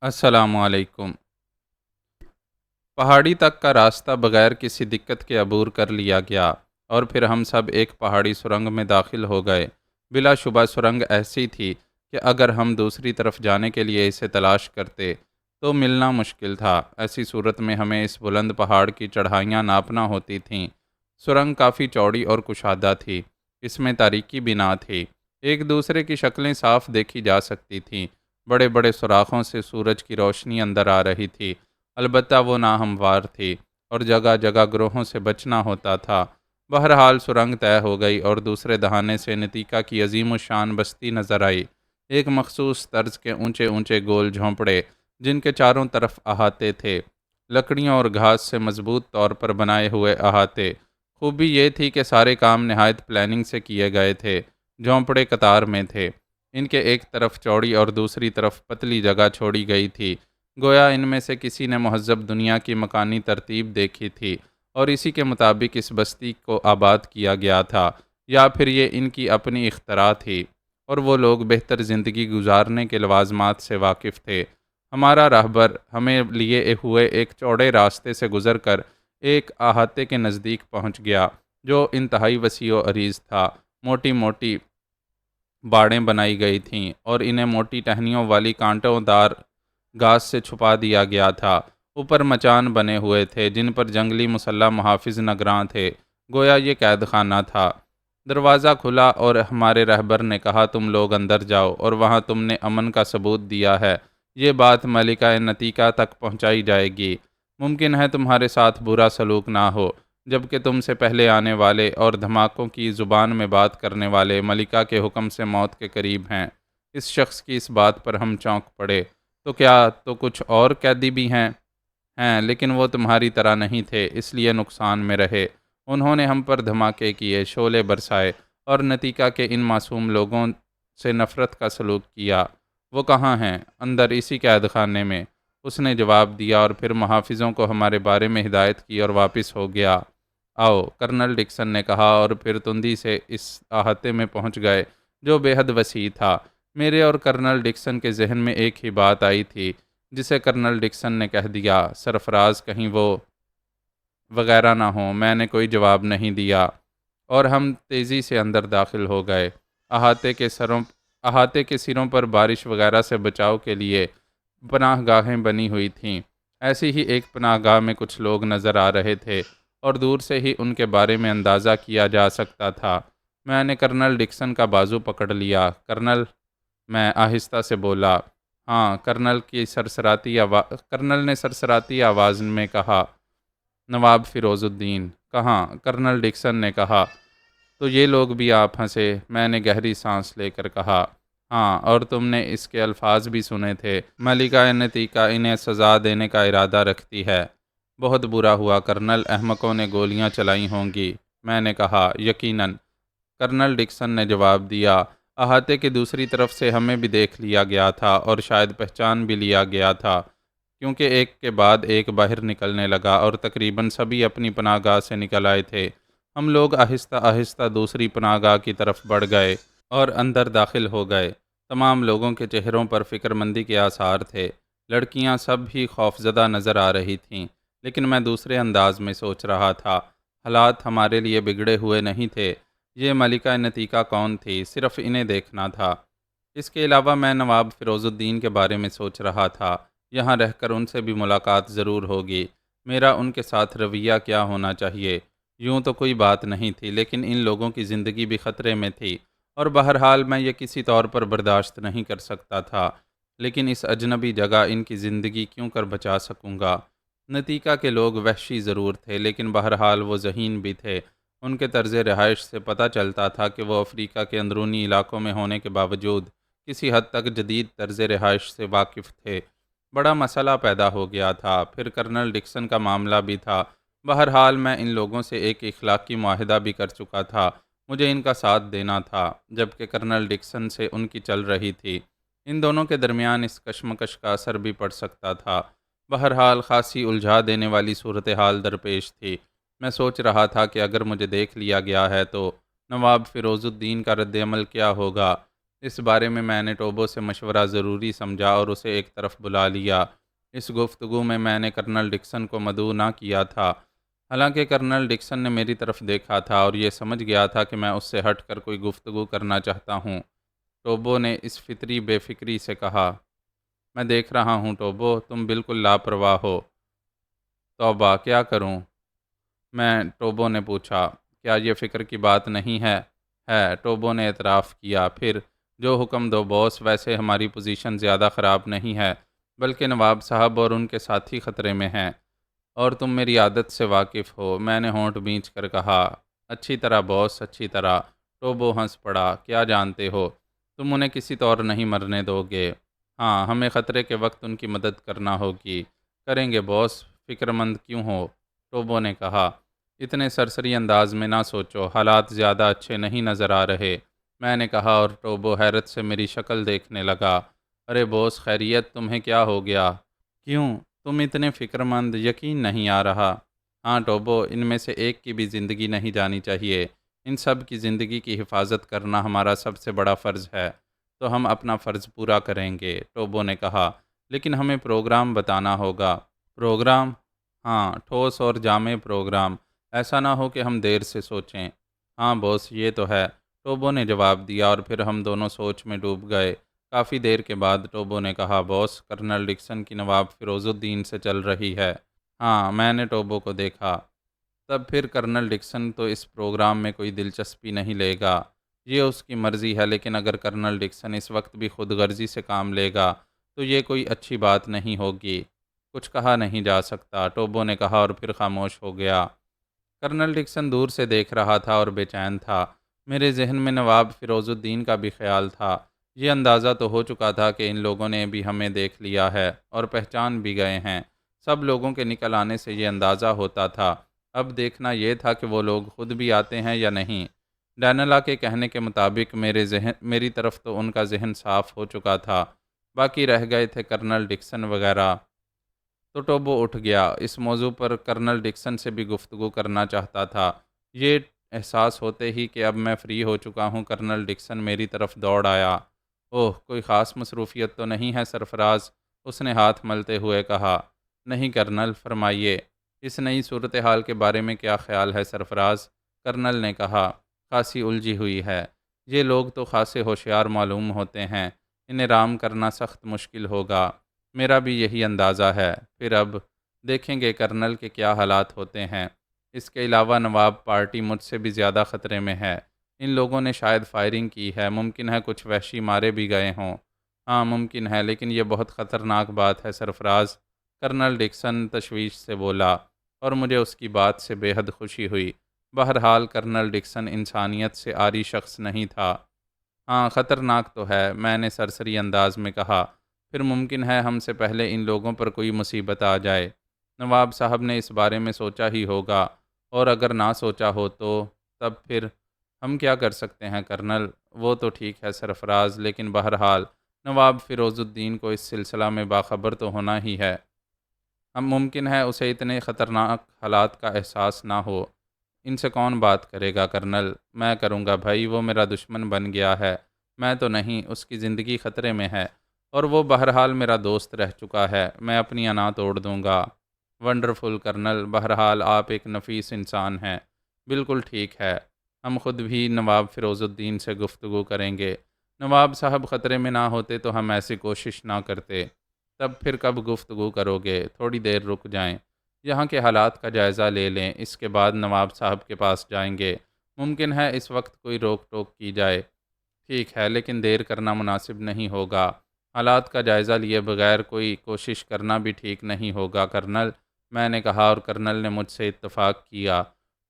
السلام علیکم۔ پہاڑی تک کا راستہ بغیر کسی دقت کے عبور کر لیا گیا اور پھر ہم سب ایک پہاڑی سرنگ میں داخل ہو گئے۔ بلا شبہ سرنگ ایسی تھی کہ اگر ہم دوسری طرف جانے کے لیے اسے تلاش کرتے تو ملنا مشکل تھا۔ ایسی صورت میں ہمیں اس بلند پہاڑ کی چڑھائیاں ناپنا ہوتی تھیں۔ سرنگ کافی چوڑی اور کشادہ تھی۔ اس میں تاریکی بھی نہ تھی۔ ایک دوسرے کی شکلیں صاف دیکھی جا سکتی تھیں۔ بڑے بڑے سوراخوں سے سورج کی روشنی اندر آ رہی تھی، البتہ وہ ناہموار تھی اور جگہ جگہ گروہوں سے بچنا ہوتا تھا۔ بہرحال سرنگ طے ہو گئی اور دوسرے دہانے سے نتیکا کی عظیم الشان بستی نظر آئی۔ ایک مخصوص طرز کے اونچے اونچے گول جھونپڑے جن کے چاروں طرف احاطے تھے، لکڑیوں اور گھاس سے مضبوط طور پر بنائے ہوئے احاطے۔ خوبی یہ تھی کہ سارے کام نہایت پلاننگ سے کیے گئے تھے۔ جھونپڑے قطار میں تھے، ان کے ایک طرف چوڑی اور دوسری طرف پتلی جگہ چھوڑی گئی تھی، گویا ان میں سے کسی نے مہذب دنیا کی مکانی ترتیب دیکھی تھی اور اسی کے مطابق اس بستی کو آباد کیا گیا تھا، یا پھر یہ ان کی اپنی اختراع تھی اور وہ لوگ بہتر زندگی گزارنے کے لوازمات سے واقف تھے۔ ہمارا راہبر ہمیں لیے ہوئے ایک چوڑے راستے سے گزر کر ایک احاطے کے نزدیک پہنچ گیا جو انتہائی وسیع و عریض تھا۔ موٹی موٹی باڑیں بنائی گئی تھیں اور انہیں موٹی ٹہنیوں والی کانٹوں دار گھاس سے چھپا دیا گیا تھا۔ اوپر مچان بنے ہوئے تھے جن پر جنگلی مسلح محافظ نگراں تھے، گویا یہ قید خانہ تھا۔ دروازہ کھلا اور ہمارے رہبر نے کہا، تم لوگ اندر جاؤ اور وہاں تم نے امن کا ثبوت دیا ہے، یہ بات ملکہ نتیکا تک پہنچائی جائے گی۔ ممکن ہے تمہارے ساتھ برا سلوک نہ ہو، جبکہ تم سے پہلے آنے والے اور دھماکوں کی زبان میں بات کرنے والے ملکہ کے حکم سے موت کے قریب ہیں۔ اس شخص کی اس بات پر ہم چونک پڑے۔ تو کیا تو کچھ اور قیدی بھی ہیں، لیکن وہ تمہاری طرح نہیں تھے، اس لیے نقصان میں رہے۔ انہوں نے ہم پر دھماکے کیے، شعلے برسائے اور نتیکا کے ان معصوم لوگوں سے نفرت کا سلوک کیا۔ وہ کہاں ہیں؟ اندر، اسی قید خانے میں، اس نے جواب دیا اور پھر محافظوں کو ہمارے بارے میں ہدایت کی اور واپس ہو گیا۔ آؤ، کرنل ڈکسن نے کہا اور پھر تندی سے اس احاطے میں پہنچ گئے جو بے حد وسیع تھا۔ میرے اور کرنل ڈکسن کے ذہن میں ایک ہی بات آئی تھی جسے کرنل ڈکسن نے کہہ دیا، سرفراز کہیں وہ وغیرہ نہ ہوں۔ میں نے کوئی جواب نہیں دیا اور ہم تیزی سے اندر داخل ہو گئے۔ احاطے کے سروں پر بارش وغیرہ سے بچاؤ کے لیے پناہ گاہیں بنی ہوئی تھیں۔ ایسی ہی ایک پناہ گاہ میں کچھ لوگ نظر آ رہے تھے اور دور سے ہی ان کے بارے میں اندازہ کیا جا سکتا تھا۔ میں نے کرنل ڈکسن کا بازو پکڑ لیا۔ کرنل، میں آہستہ سے بولا۔ ہاں، کرنل نے سرسراتی آواز میں کہا، نواب فیروز الدین کہاں؟ کرنل ڈکسن نے کہا۔ تو یہ لوگ بھی آپ ہنسے؟ میں نے گہری سانس لے کر کہا، ہاں، اور تم نے اس کے الفاظ بھی سنے تھے، ملکہ نتیکا انہیں سزا دینے کا ارادہ رکھتی ہے۔ بہت برا ہوا کرنل، احمقوں نے گولیاں چلائی ہوں گی۔ میں نے کہا، یقیناً، کرنل ڈکسن نے جواب دیا۔ احاطے کی دوسری طرف سے ہمیں بھی دیکھ لیا گیا تھا اور شاید پہچان بھی لیا گیا تھا، کیونکہ ایک کے بعد ایک باہر نکلنے لگا اور تقریباً سبھی اپنی پناہ گاہ سے نکل آئے تھے۔ ہم لوگ آہستہ آہستہ دوسری پناہ گاہ کی طرف بڑھ گئے اور اندر داخل ہو گئے۔ تمام لوگوں کے چہروں پر فکر مندی کے آثار تھے۔ لڑکیاں سب ہی خوفزدہ نظر آ رہی تھیں، لیکن میں دوسرے انداز میں سوچ رہا تھا۔ حالات ہمارے لیے بگڑے ہوئے نہیں تھے۔ یہ ملکہ نتیکا کون تھی؟ صرف انہیں دیکھنا تھا۔ اس کے علاوہ میں نواب فیروز الدین کے بارے میں سوچ رہا تھا۔ یہاں رہ کر ان سے بھی ملاقات ضرور ہوگی۔ میرا ان کے ساتھ رویہ کیا ہونا چاہیے؟ یوں تو کوئی بات نہیں تھی، لیکن ان لوگوں کی زندگی بھی خطرے میں تھی اور بہرحال میں یہ کسی طور پر برداشت نہیں کر سکتا تھا۔ لیکن اس اجنبی جگہ ان کی زندگی کیوں کر بچا سکوں گا؟ نتیکا کے لوگ وحشی ضرور تھے، لیکن بہرحال وہ ذہین بھی تھے۔ ان کے طرز رہائش سے پتہ چلتا تھا کہ وہ افریقہ کے اندرونی علاقوں میں ہونے کے باوجود کسی حد تک جدید طرز رہائش سے واقف تھے۔ بڑا مسئلہ پیدا ہو گیا تھا۔ پھر کرنل ڈکسن کا معاملہ بھی تھا۔ بہرحال میں ان لوگوں سے ایک اخلاقی معاہدہ بھی کر چکا تھا، مجھے ان کا ساتھ دینا تھا، جبکہ کرنل ڈکسن سے ان کی چل رہی تھی۔ ان دونوں کے درمیان اس کشمکش کا اثر بھی پڑ سکتا تھا۔ بہرحال خاصی الجھا دینے والی صورتحال درپیش تھی۔ میں سوچ رہا تھا کہ اگر مجھے دیکھ لیا گیا ہے تو نواب فیروز الدین کا رد عمل کیا ہوگا۔ اس بارے میں نے ٹوبو سے مشورہ ضروری سمجھا اور اسے ایک طرف بلا لیا۔ اس گفتگو میں نے کرنل ڈکسن کو مدعو نہ کیا تھا، حالانکہ کرنل ڈکسن نے میری طرف دیکھا تھا اور یہ سمجھ گیا تھا کہ میں اس سے ہٹ کر کوئی گفتگو کرنا چاہتا ہوں۔ ٹوبو نے اس فطری بے فکری سے کہا، میں دیکھ رہا ہوں ٹوبو، تم بالکل لاپرواہ ہو۔ توبہ، کیا کروں؟ ٹوبو نے پوچھا۔ کیا یہ فکر کی بات نہیں ہے؟ ہے، ٹوبو نے اعتراف کیا۔ پھر جو حکم دو باس، ویسے ہماری پوزیشن زیادہ خراب نہیں ہے، بلکہ نواب صاحب اور ان کے ساتھی خطرے میں ہیں، اور تم میری عادت سے واقف ہو۔ میں نے ہونٹ بھینچ کر کہا، اچھی طرح باس، اچھی طرح۔ ٹوبو ہنس پڑا۔ کیا جانتے ہو؟ تم انہیں کسی طور نہیں مرنے دو گے۔ ہاں، ہمیں خطرے کے وقت ان کی مدد کرنا ہوگی۔ کریں گے باس، فکر مند کیوں ہو؟ ٹوبو نے کہا، اتنے سرسری انداز میں نہ سوچو، حالات زیادہ اچھے نہیں نظر آ رہے۔ میں نے کہا اور ٹوبو حیرت سے میری شکل دیکھنے لگا۔ ارے بوس، خیریت؟ تمہیں کیا ہو گیا؟ کیوں تم اتنے فکر مند؟ یقین نہیں آ رہا۔ ہاں ٹوبو، ان میں سے ایک کی بھی زندگی نہیں جانی چاہیے۔ ان سب کی زندگی کی حفاظت کرنا ہمارا سب سے بڑا فرض ہے، تو ہم اپنا فرض پورا کریں گے، ٹوبو نے کہا۔ لیکن ہمیں پروگرام بتانا ہوگا۔ پروگرام؟ ہاں، ٹھوس اور جامع پروگرام، ایسا نہ ہو کہ ہم دیر سے سوچیں۔ ہاں بوس، یہ تو ہے، ٹوبو نے جواب دیا، اور پھر ہم دونوں سوچ میں ڈوب گئے۔ کافی دیر کے بعد ٹوبو نے کہا، باس، کرنل ڈکسن کی نواب فیروز الدین سے چل رہی ہے۔ ہاں، میں نے ٹوبو کو دیکھا۔ تب پھر کرنل ڈکسن تو اس پروگرام میں کوئی دلچسپی نہیں لے گا، یہ اس کی مرضی ہے، لیکن اگر کرنل ڈکسن اس وقت بھی خود غرضی سے کام لے گا تو یہ کوئی اچھی بات نہیں ہوگی۔ کچھ کہا نہیں جا سکتا، ٹوبو نے کہا، اور پھر خاموش ہو گیا۔ کرنل ڈکسن دور سے دیکھ رہا تھا اور بے چین تھا۔ میرے ذہن میں نواب فیروز الدین کا بھی خیال تھا۔ یہ اندازہ تو ہو چکا تھا کہ ان لوگوں نے بھی ہمیں دیکھ لیا ہے اور پہچان بھی گئے ہیں۔ سب لوگوں کے نکل آنے سے یہ اندازہ ہوتا تھا۔ اب دیکھنا یہ تھا کہ وہ لوگ خود بھی آتے ہیں یا نہیں۔ ڈینلا کے کہنے کے مطابق میری طرف تو ان کا ذہن صاف ہو چکا تھا، باقی رہ گئے تھے کرنل ڈکسن وغیرہ۔ تو ٹوبو اٹھ گیا۔ اس موضوع پر کرنل ڈکسن سے بھی گفتگو کرنا چاہتا تھا۔ یہ احساس ہوتے ہی کہ اب میں فری ہو چکا ہوں، کرنل ڈکسن میری طرف دوڑ آیا۔ اوہ، کوئی خاص مصروفیت تو نہیں ہے سرفراز؟ اس نے ہاتھ ملتے ہوئے کہا۔ نہیں کرنل، فرمائیے، اس نئی صورتحال کے بارے میں کیا خیال ہے سرفراز؟ کرنل نے کہا، خاصی الجھی ہوئی ہے۔ یہ لوگ تو خاصے ہوشیار معلوم ہوتے ہیں، انہیں رام کرنا سخت مشکل ہوگا۔ میرا بھی یہی اندازہ ہے۔ پھر اب دیکھیں گے کرنل کے کیا حالات ہوتے ہیں۔ اس کے علاوہ نواب پارٹی مجھ سے بھی زیادہ خطرے میں ہے۔ ان لوگوں نے شاید فائرنگ کی ہے، ممکن ہے کچھ وحشی مارے بھی گئے ہوں۔ ہاں ممکن ہے، لیکن یہ بہت خطرناک بات ہے سرفراز، کرنل ڈکسن تشویش سے بولا، اور مجھے اس کی بات سے بے حد خوشی ہوئی۔ بہرحال کرنل ڈکسن انسانیت سے عاری شخص نہیں تھا۔ ہاں خطرناک تو ہے، میں نے سرسری انداز میں کہا۔ پھر ممکن ہے ہم سے پہلے ان لوگوں پر کوئی مصیبت آ جائے۔ نواب صاحب نے اس بارے میں سوچا ہی ہوگا، اور اگر نہ سوچا ہو تو تب پھر ہم کیا کر سکتے ہیں کرنل؟ وہ تو ٹھیک ہے سرفراز، لیکن بہرحال نواب فیروز الدین کو اس سلسلہ میں باخبر تو ہونا ہی ہے۔ ہم ممکن ہے اسے اتنے خطرناک حالات کا احساس نہ ہو۔ ان سے کون بات کرے گا کرنل؟ میں کروں گا بھائی، وہ میرا دشمن بن گیا ہے، میں تو نہیں، اس کی زندگی خطرے میں ہے، اور وہ بہرحال میرا دوست رہ چکا ہے، میں اپنی انا توڑ دوں گا۔ ونڈرفل کرنل، بہرحال آپ ایک نفیس انسان ہیں۔ بالکل ٹھیک ہے، ہم خود بھی نواب فیروز الدین سے گفتگو کریں گے۔ نواب صاحب خطرے میں نہ ہوتے تو ہم ایسی کوشش نہ کرتے۔ تب پھر کب گفتگو کرو گے؟ تھوڑی دیر رک جائیں، یہاں کے حالات کا جائزہ لے لیں، اس کے بعد نواب صاحب کے پاس جائیں گے۔ ممکن ہے اس وقت کوئی روک ٹوک کی جائے۔ ٹھیک ہے، لیکن دیر کرنا مناسب نہیں ہوگا۔ حالات کا جائزہ لیے بغیر کوئی کوشش کرنا بھی ٹھیک نہیں ہوگا کرنل، میں نے کہا، اور کرنل نے مجھ سے اتفاق کیا۔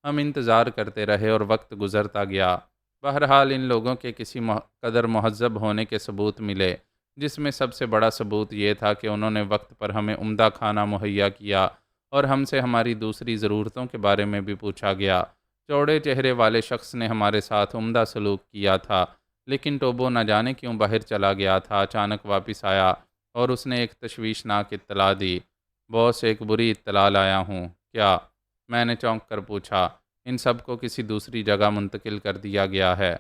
ہم انتظار کرتے رہے اور وقت گزرتا گیا۔ بہرحال ان لوگوں کے کسی قدر مہذب ہونے کے ثبوت ملے، جس میں سب سے بڑا ثبوت یہ تھا کہ انہوں نے وقت پر ہمیں عمدہ کھانا مہیا کیا، اور ہم سے ہماری دوسری ضرورتوں کے بارے میں بھی پوچھا گیا۔ چوڑے چہرے والے شخص نے ہمارے ساتھ عمدہ سلوک کیا تھا، لیکن ٹوبو نہ جانے کیوں باہر چلا گیا تھا، اچانک واپس آیا اور اس نے ایک تشویشناک اطلاع دی۔ باس، ایک بری اطلاع لایا ہوں۔ کیا؟ میں نے چونک کر پوچھا۔ ان سب کو کسی دوسری جگہ منتقل کر دیا گیا ہے۔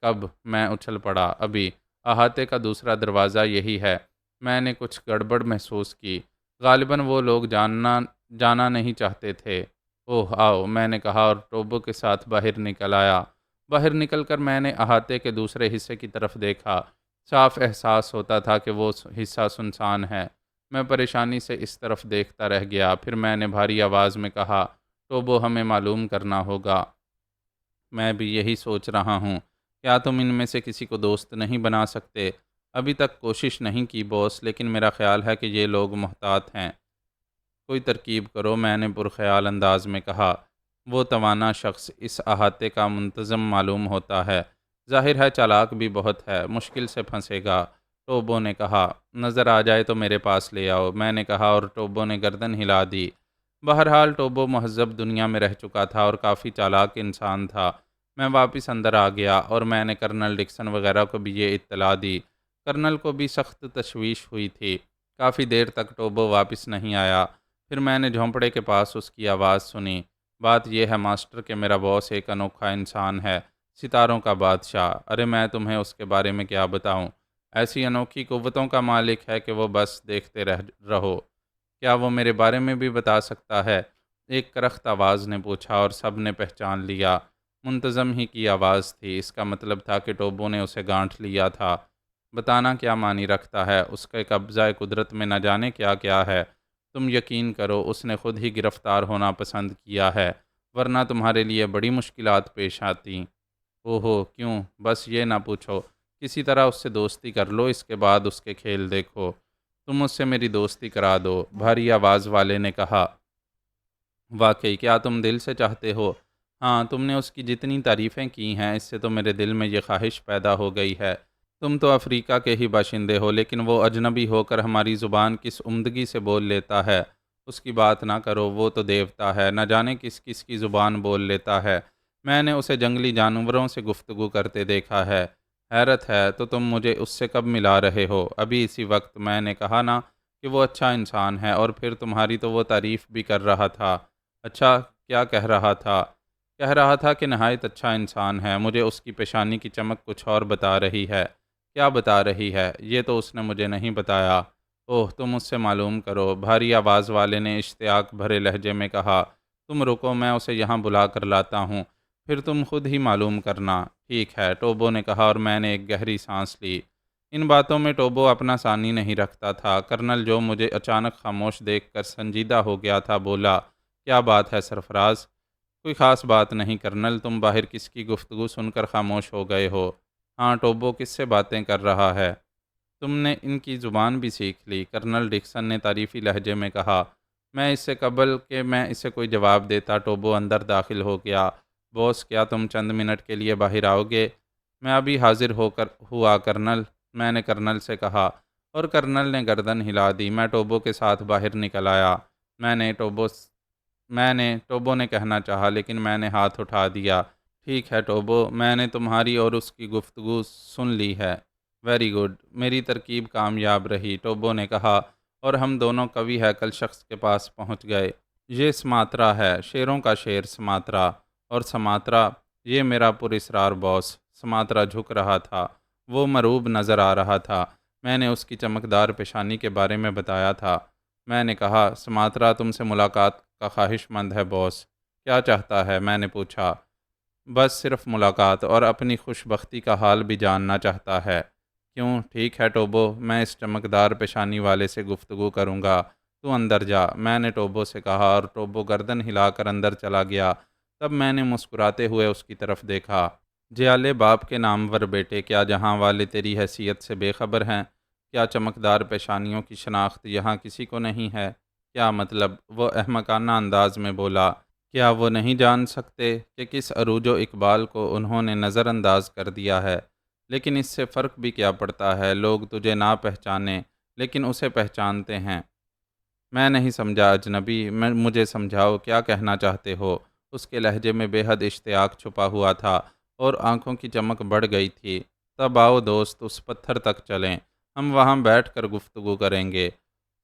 کب؟ میں اچھل پڑا۔ ابھی؟ احاطے کا دوسرا دروازہ یہی ہے۔ میں نے کچھ گڑبڑ محسوس کی۔ غالباً وہ لوگ جانا نہیں چاہتے تھے۔ اوہ آؤ، میں نے کہا اور ٹوبو کے ساتھ باہر نکل آیا۔ باہر نکل کر میں نے احاطے کے دوسرے حصے کی طرف دیکھا۔ صاف احساس ہوتا تھا کہ وہ حصہ سنسان ہے۔ میں پریشانی سے اس طرف دیکھتا رہ گیا۔ پھر میں نے بھاری آواز میں کہا، ٹوبو، ہمیں معلوم کرنا ہوگا۔ میں بھی یہی سوچ رہا ہوں۔ کیا تم ان میں سے کسی کو دوست نہیں بنا سکتے؟ ابھی تک کوشش نہیں کی بوس، لیکن میرا خیال ہے کہ یہ لوگ محتاط ہیں۔ کوئی ترکیب کرو، میں نے پرخیال انداز میں کہا۔ وہ توانا شخص اس احاطے کا منتظم معلوم ہوتا ہے۔ ظاہر ہے چالاک بھی بہت ہے، مشکل سے پھنسے گا۔ ٹوبو نے کہا۔ نظر آ جائے تو میرے پاس لے آؤ، میں نے کہا اور ٹوبو نے گردن ہلا دی۔ بہرحال ٹوبو مہذب دنیا میں رہ چکا تھا اور کافی چالاک انسان تھا۔ میں واپس اندر آ گیا اور میں نے کرنل ڈکسن وغیرہ کو بھی یہ اطلاع دی۔ کرنل کو بھی سخت تشویش ہوئی تھی۔ کافی دیر تک ٹوبو واپس نہیں آیا۔ پھر میں نے جھونپڑے کے پاس اس کی آواز سنی۔ بات یہ ہے ماسٹر کہ میرا باس ایک انوکھا انسان ہے، ستاروں کا بادشاہ۔ ارے میں تمہیں اس کے بارے میں کیا بتاؤں؟ ایسی انوکھی قوتوں کا مالک ہے کہ وہ بس دیکھتے رہو۔ کیا وہ میرے بارے میں بھی بتا سکتا ہے؟ ایک کرخت آواز نے پوچھا اور سب نے پہچان لیا۔ منتظم ہی کی آواز تھی۔ اس کا مطلب تھا کہ ٹوبو نے اسے گانٹھ لیا تھا۔ بتانا کیا معنی رکھتا ہے؟ اس کے قبضہ قدرت میں نہ جانے کیا کیا ہے۔ تم یقین کرو اس نے خود ہی گرفتار ہونا پسند کیا ہے، ورنہ تمہارے لیے بڑی مشکلات پیش آتیں۔ اوہو، کیوں؟ بس یہ نہ پوچھو۔ کسی طرح اس سے دوستی کر لو، اس کے بعد اس کے کھیل دیکھو۔ تم اس سے میری دوستی کرا دو، بھاری آواز والے نے کہا۔ واقعی کیا تم دل سے چاہتے ہو؟ ہاں، تم نے اس کی جتنی تعریفیں کی ہیں اس سے تو میرے دل میں یہ خواہش پیدا ہو گئی ہے۔ تم تو افریقہ کے ہی باشندے ہو، لیکن وہ اجنبی ہو کر ہماری زبان کس عمدگی سے بول لیتا ہے۔ اس کی بات نہ کرو، وہ تو دیوتا ہے، نہ جانے کس کس کی زبان بول لیتا ہے۔ میں نے اسے جنگلی جانوروں سے گفتگو کرتے دیکھا ہے۔ حیرت ہے، تو تم مجھے اس سے کب ملا رہے ہو؟ ابھی اسی وقت۔ میں نے کہا نا کہ وہ اچھا انسان ہے، اور پھر تمہاری تو وہ تعریف بھی کر رہا تھا۔ اچھا، کیا کہہ رہا تھا؟ کہہ رہا تھا کہ نہایت اچھا انسان ہے۔ مجھے اس کی پیشانی کی چمک کچھ اور بتا رہی ہے۔ کیا بتا رہی ہے؟ یہ تو اس نے مجھے نہیں بتایا۔ اوہ، تم اس سے معلوم کرو، بھاری آواز والے نے اشتیاق بھرے لہجے میں کہا۔ تم رکو، میں اسے یہاں بلا کر لاتا ہوں، پھر تم خود ہی معلوم کرنا۔ ٹھیک ہے، ٹوبو نے کہا اور میں نے ایک گہری سانس لی۔ ان باتوں میں ٹوبو اپنا ثانی نہیں رکھتا تھا۔ کرنل، جو مجھے اچانک خاموش دیکھ کر سنجیدہ ہو گیا تھا، بولا، کیا بات ہے سرفراز؟ کوئی خاص بات نہیں کرنل، تم باہر کس کی گفتگو سن کر خاموش ہو گئے ہو؟ ہاں، ٹوبو کس سے باتیں کر رہا ہے؟ تم نے ان کی زبان بھی سیکھ لی، کرنل ڈکسن نے تعریفی لہجے میں کہا۔ میں اس سے قبل کہ میں اسے کوئی جواب دیتا، ٹوبو اندر داخل ہو گیا۔ باس، کیا تم چند منٹ کے لیے باہر آؤ گے؟ میں ابھی حاضر ہوا کرنل، میں نے کرنل سے کہا، اور کرنل نے گردن ہلا دی۔ میں ٹوبو کے ساتھ باہر نکل آیا۔ ٹوبو نے کہنا چاہا، لیکن میں نے ہاتھ اٹھا دیا۔ ٹھیک ہے ٹوبو، میں نے تمہاری اور اس کی گفتگو سن لی ہے۔ ویری گڈ، میری ترکیب کامیاب رہی، ٹوبو نے کہا، اور ہم دونوں قوی ہیکل شخص کے پاس پہنچ گئے۔ یہ سماترا ہے، شیروں کا شیر سماترا، اور سماترا، یہ میرا پراسرار باس۔ سماترا جھک رہا تھا، وہ مروب نظر آ رہا تھا۔ میں نے اس کی چمکدار پیشانی کے بارے میں بتایا تھا۔ میں نے کہا، سماترا تم سے ملاقات کا خواہش مند ہے باس۔ کیا چاہتا ہے؟ میں نے پوچھا۔ بس صرف ملاقات، اور اپنی خوش بختی کا حال بھی جاننا چاہتا ہے۔ کیوں؟ ٹھیک ہے ٹوبو، میں اس چمکدار پیشانی والے سے گفتگو کروں گا، تو اندر جا، میں نے ٹوبو سے کہا، اور ٹوبو گردن ہلا کر اندر چلا گیا۔ تب میں نے مسکراتے ہوئے اس کی طرف دیکھا۔ جیالے باپ کے نامور بیٹے، کیا جہاں والے تیری حیثیت سے بے خبر ہیں؟ کیا چمکدار پیشانیوں کی شناخت یہاں کسی کو نہیں ہے؟ کیا مطلب؟ وہ احمقانہ انداز میں بولا۔ کیا وہ نہیں جان سکتے کہ کس عروج و اقبال کو انہوں نے نظر انداز کر دیا ہے؟ لیکن اس سے فرق بھی کیا پڑتا ہے؟ لوگ تجھے نہ پہچانیں، لیکن اسے پہچانتے ہیں۔ میں نہیں سمجھا اجنبی، مجھے سمجھاؤ، کیا کہنا چاہتے ہو؟ اس کے لہجے میں بے حد اشتیاق چھپا ہوا تھا، اور آنکھوں کی چمک بڑھ گئی تھی۔ تب آؤ دوست، اس پتھر تک چلیں، ہم وہاں بیٹھ کر گفتگو کریں گے۔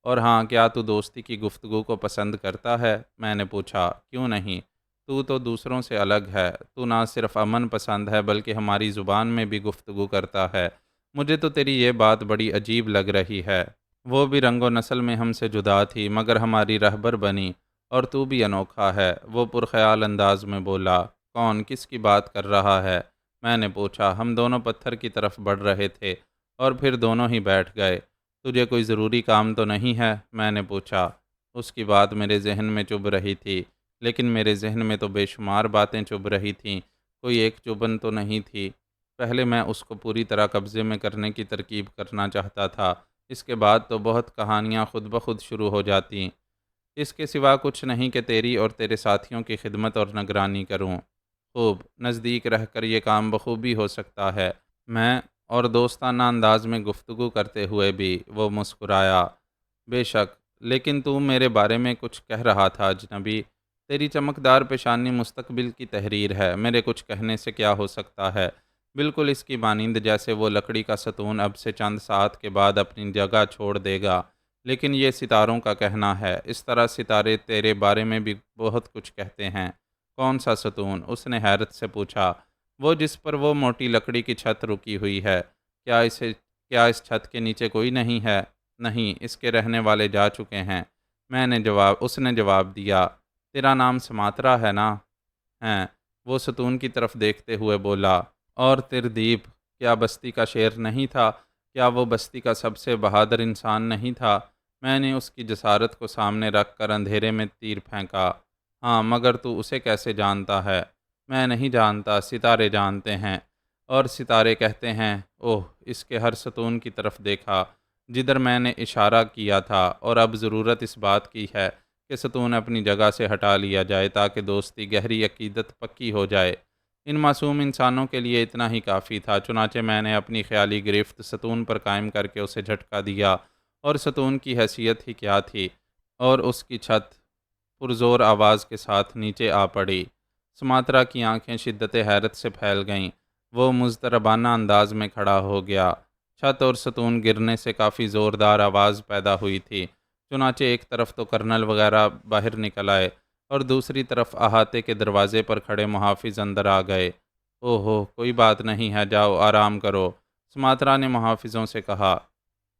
اور ہاں، کیا تو دوستی کی گفتگو کو پسند کرتا ہے؟ میں نے پوچھا۔ کیوں نہیں؟ تو دوسروں سے الگ ہے، تو نہ صرف امن پسند ہے بلکہ ہماری زبان میں بھی گفتگو کرتا ہے۔ مجھے تو تیری یہ بات بڑی عجیب لگ رہی ہے۔ وہ بھی رنگ و نسل میں ہم سے جدا تھی مگر ہماری رہبر بنی، اور تو بھی انوکھا ہے۔ وہ پرخیال انداز میں بولا۔ کون، کس کی بات کر رہا ہے؟ میں نے پوچھا۔ ہم دونوں پتھر کی طرف بڑھ رہے تھے اور پھر دونوں ہی بیٹھ گئے۔ تجھے کوئی ضروری کام تو نہیں ہے؟ میں نے پوچھا۔ اس کی بات میرے ذہن میں چبھ رہی تھی، لیکن میرے ذہن میں تو بے شمار باتیں چبھ رہی تھیں، کوئی ایک چبھن تو نہیں تھی۔ پہلے میں اس کو پوری طرح قبضے میں کرنے کی ترکیب کرنا چاہتا تھا، اس کے بعد تو بہت کہانیاں خود بخود شروع ہو جاتیں۔ اس کے سوا کچھ نہیں کہ تیری اور تیرے ساتھیوں کی خدمت اور نگرانی کروں۔ خوب، نزدیک رہ کر یہ کام بخوبی ہو سکتا ہے۔ میں اور دوستانہ انداز میں گفتگو کرتے ہوئے بھی وہ مسکرایا۔ بے شک، لیکن تو میرے بارے میں کچھ کہہ رہا تھا اجنبی۔ تیری چمکدار پیشانی مستقبل کی تحریر ہے، میرے کچھ کہنے سے کیا ہو سکتا ہے؟ بالکل اس کی مانند جیسے وہ لکڑی کا ستون اب سے چند ساعت کے بعد اپنی جگہ چھوڑ دے گا۔ لیکن یہ ستاروں کا کہنا ہے، اس طرح ستارے تیرے بارے میں بھی بہت کچھ کہتے ہیں۔ کون سا ستون؟ اس نے حیرت سے پوچھا۔ وہ جس پر وہ موٹی لکڑی کی چھت رکی ہوئی ہے۔ کیا اس چھت کے نیچے کوئی نہیں ہے؟ نہیں، اس کے رہنے والے جا چکے ہیں۔ اس نے جواب دیا۔ تیرا نام سماترا ہے نا؟ ہیں، وہ ستون کی طرف دیکھتے ہوئے بولا۔ اور تردیپ کیا بستی کا شیر نہیں تھا؟ کیا وہ بستی کا سب سے بہادر انسان نہیں تھا؟ میں نے اس کی جسارت کو سامنے رکھ کر اندھیرے میں تیر پھینکا۔ ہاں، مگر تو اسے کیسے جانتا ہے؟ میں نہیں جانتا، ستارے جانتے ہیں۔ اور ستارے کہتے ہیں۔ اوہ، اس کے ہر ستون کی طرف دیکھا جدھر میں نے اشارہ کیا تھا، اور اب ضرورت اس بات کی ہے کہ ستون اپنی جگہ سے ہٹا لیا جائے تاکہ دوستی، گہری عقیدت پکی ہو جائے۔ ان معصوم انسانوں کے لیے اتنا ہی کافی تھا، چنانچہ میں نے اپنی خیالی گرفت ستون پر قائم کر کے اسے جھٹکا دیا، اور ستون کی حیثیت ہی کیا تھی، اور اس کی چھت پرزور آواز کے ساتھ نیچے آ پڑی۔ سماترا کی آنکھیں شدت حیرت سے پھیل گئیں۔ وہ مضطربانہ انداز میں کھڑا ہو گیا۔ چھت اور ستون گرنے سے کافی زوردار آواز پیدا ہوئی تھی، چنانچہ ایک طرف تو کرنل وغیرہ باہر نکل آئے اور دوسری طرف احاطے کے دروازے پر کھڑے محافظ اندر آ گئے۔ اوہو، کوئی بات نہیں ہے، جاؤ آرام کرو، سماترا نے محافظوں سے کہا۔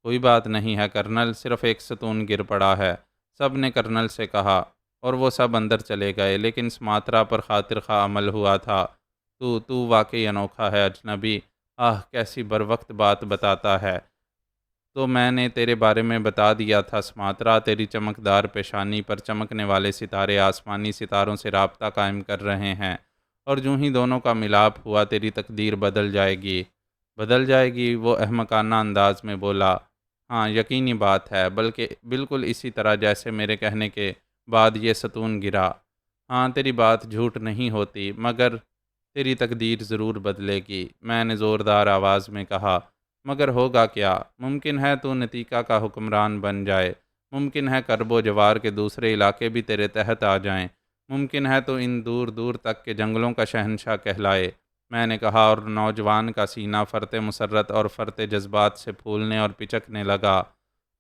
کوئی بات نہیں ہے کرنل، صرف ایک ستون گر پڑا ہے، سب نے کرنل سے کہا، اور وہ سب اندر چلے گئے۔ لیکن سماترا پر خاطر خواہ عمل ہوا تھا۔ تو واقعی انوکھا ہے اجنبی۔ آہ، کیسی بروقت بات بتاتا ہے۔ تو میں نے تیرے بارے میں بتا دیا تھا سماترا، تیری چمکدار پیشانی پر چمکنے والے ستارے آسمانی ستاروں سے رابطہ قائم کر رہے ہیں، اور جو ہی دونوں کا ملاپ ہوا تیری تقدیر بدل جائے گی۔ بدل جائے گی؟ وہ احمقانہ انداز میں بولا۔ ہاں، یقینی بات ہے، بلکہ بالکل اسی طرح جیسے میرے کہنے کے بعد یہ ستون گرا۔ ہاں، تیری بات جھوٹ نہیں ہوتی، مگر تیری تقدیر ضرور بدلے گی، میں نے زوردار آواز میں کہا۔ مگر ہوگا کیا؟ ممکن ہے تو نتیکا کا حکمران بن جائے، ممکن ہے کرب و جوار کے دوسرے علاقے بھی تیرے تحت آ جائیں، ممکن ہے تو ان دور دور تک کے جنگلوں کا شہنشاہ کہلائے، میں نے کہا، اور نوجوان کا سینہ فرط مسرت اور فرط جذبات سے پھولنے اور پچکنے لگا۔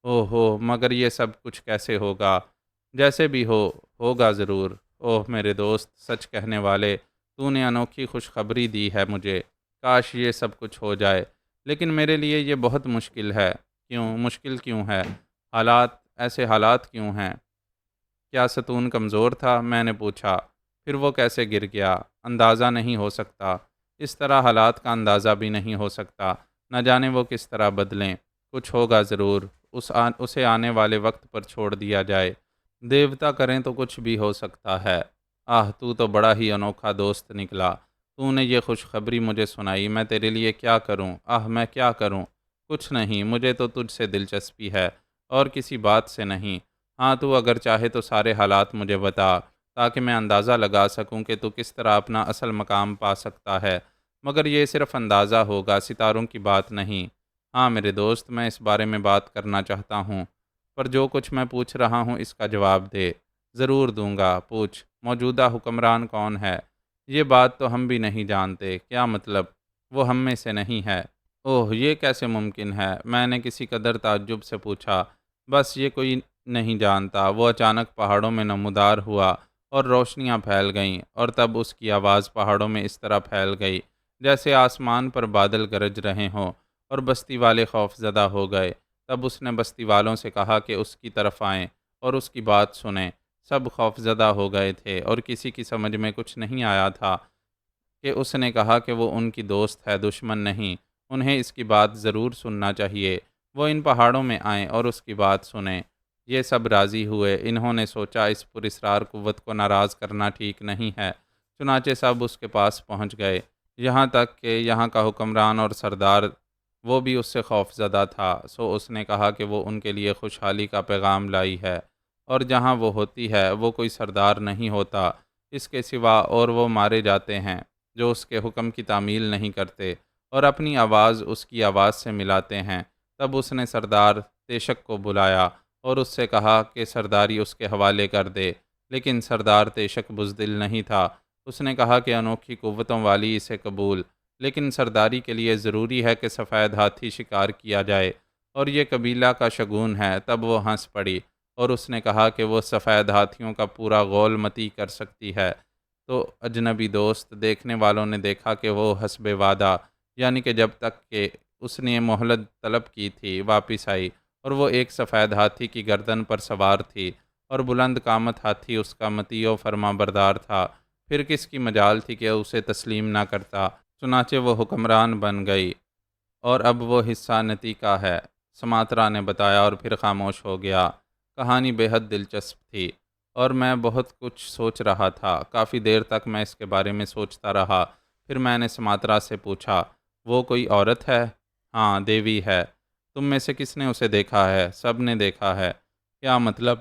اوہ ہو، مگر یہ سب کچھ کیسے ہوگا؟ جیسے بھی ہو، ہوگا ضرور۔ اوہ میرے دوست، سچ کہنے والے، تو نے انوکھی خوشخبری دی ہے مجھے، کاش یہ سب کچھ ہو جائے، لیکن میرے لیے یہ بہت مشکل ہے۔ کیوں مشکل کیوں ہے؟ ایسے حالات کیوں ہیں؟ کیا ستون کمزور تھا؟ میں نے پوچھا۔ پھر وہ کیسے گر گیا؟ اندازہ نہیں ہو سکتا، اس طرح حالات کا اندازہ بھی نہیں ہو سکتا، نہ جانے وہ کس طرح بدلیں۔ کچھ ہوگا ضرور، اسے آنے والے وقت پر چھوڑ دیا جائے، دیوتا کریں تو کچھ بھی ہو سکتا ہے۔ آہ، تو بڑا ہی انوکھا دوست نکلا، تو نے یہ خوشخبری مجھے سنائی، میں تیرے لیے کیا کروں؟ آہ، میں کیا کروں؟ کچھ نہیں، مجھے تو تجھ سے دلچسپی ہے، اور کسی بات سے نہیں۔ ہاں، تو اگر چاہے تو سارے حالات مجھے بتا، تاکہ میں اندازہ لگا سکوں کہ تو کس طرح اپنا اصل مقام پا سکتا ہے، مگر یہ صرف اندازہ ہوگا، ستاروں کی بات نہیں۔ ہاں میرے دوست، میں اس بارے میں بات کرنا چاہتا ہوں، پر جو کچھ میں پوچھ رہا ہوں اس کا جواب دے۔ ضرور دوں گا، پوچھ۔ موجودہ حکمران کون ہے؟ یہ بات تو ہم بھی نہیں جانتے۔ کیا مطلب؟ وہ ہم میں سے نہیں ہے۔ اوہ، یہ کیسے ممکن ہے؟ میں نے کسی قدر تعجب سے پوچھا۔ بس یہ کوئی نہیں جانتا۔ وہ اچانک پہاڑوں میں نمودار ہوا اور روشنیاں پھیل گئیں، اور تب اس کی آواز پہاڑوں میں اس طرح پھیل گئی جیسے آسمان پر بادل گرج رہے ہوں، اور بستی والے خوف زدہ ہو گئے۔ تب اس نے بستی والوں سے کہا کہ اس کی طرف آئیں اور اس کی بات سنیں۔ سب خوف زدہ ہو گئے تھے اور کسی کی سمجھ میں کچھ نہیں آیا تھا کہ اس نے کہا کہ وہ ان کی دوست ہے، دشمن نہیں۔ انہیں اس کی بات ضرور سننا چاہیے۔ وہ ان پہاڑوں میں آئیں اور اس کی بات سنیں۔ یہ سب راضی ہوئے۔ انہوں نے سوچا اس پراسرار قوت کو ناراض کرنا ٹھیک نہیں ہے، چنانچہ سب اس کے پاس پہنچ گئے، یہاں تک کہ یہاں کا حکمران اور سردار، وہ بھی اس سے خوف زدہ تھا۔ سو اس نے کہا کہ وہ ان کے لیے خوشحالی کا پیغام لائی ہے، اور جہاں وہ ہوتی ہے وہ کوئی سردار نہیں ہوتا اس کے سوا، اور وہ مارے جاتے ہیں جو اس کے حکم کی تعمیل نہیں کرتے اور اپنی آواز اس کی آواز سے ملاتے ہیں۔ تب اس نے سردار تیشک کو بلایا اور اس سے کہا کہ سرداری اس کے حوالے کر دے، لیکن سردار تیشک بزدل نہیں تھا۔ اس نے کہا کہ انوکھی قوتوں والی اسے قبول، لیکن سرداری کے لیے ضروری ہے کہ سفید ہاتھی شکار کیا جائے، اور یہ قبیلہ کا شگون ہے۔ تب وہ ہنس پڑی اور اس نے کہا کہ وہ سفید ہاتھیوں کا پورا غول متی کر سکتی ہے۔ تو اجنبی دوست دیکھنے والوں نے دیکھا کہ وہ حسب وعدہ، یعنی کہ جب تک کہ اس نے مہلت طلب کی تھی، واپس آئی، اور وہ ایک سفید ہاتھی کی گردن پر سوار تھی، اور بلند قامت ہاتھی اس کا مطیع و فرما بردار تھا۔ پھر کس کی مجال تھی کہ اسے تسلیم نہ کرتا، چنانچہ وہ حکمران بن گئی، اور اب وہ حصہ نتی کا ہے۔ سماترا نے بتایا اور پھر خاموش ہو گیا۔ کہانی بے حد دلچسپ تھی اور میں بہت کچھ سوچ رہا تھا۔ کافی دیر تک میں اس کے بارے میں سوچتا رہا۔ پھر میں نے سماترا سے پوچھا، وہ کوئی عورت ہے؟ ہاں، دیوی ہے۔ تم میں سے کس نے اسے دیکھا ہے؟ سب نے دیکھا ہے۔ کیا مطلب؟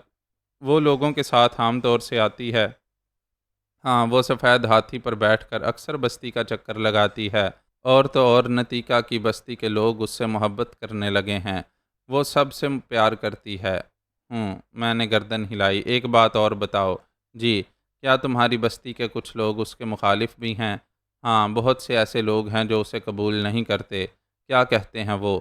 وہ لوگوں کے ساتھ عام طور سے آتی ہے؟ ہاں، وہ سفید ہاتھی پر بیٹھ کر اکثر بستی کا چکر لگاتی ہے، اور تو اور نتیکا کی بستی کے لوگ اس سے محبت کرنے لگے ہیں۔ وہ سب سے پیار کرتی ہے۔ میں نے گردن ہلائی۔ ایک بات اور بتاؤ۔ جی، کیا تمہاری بستی کے کچھ لوگ اس کے مخالف بھی ہیں؟ ہاں، بہت سے ایسے لوگ ہیں جو اسے قبول نہیں کرتے۔ کیا کہتے ہیں وہ؟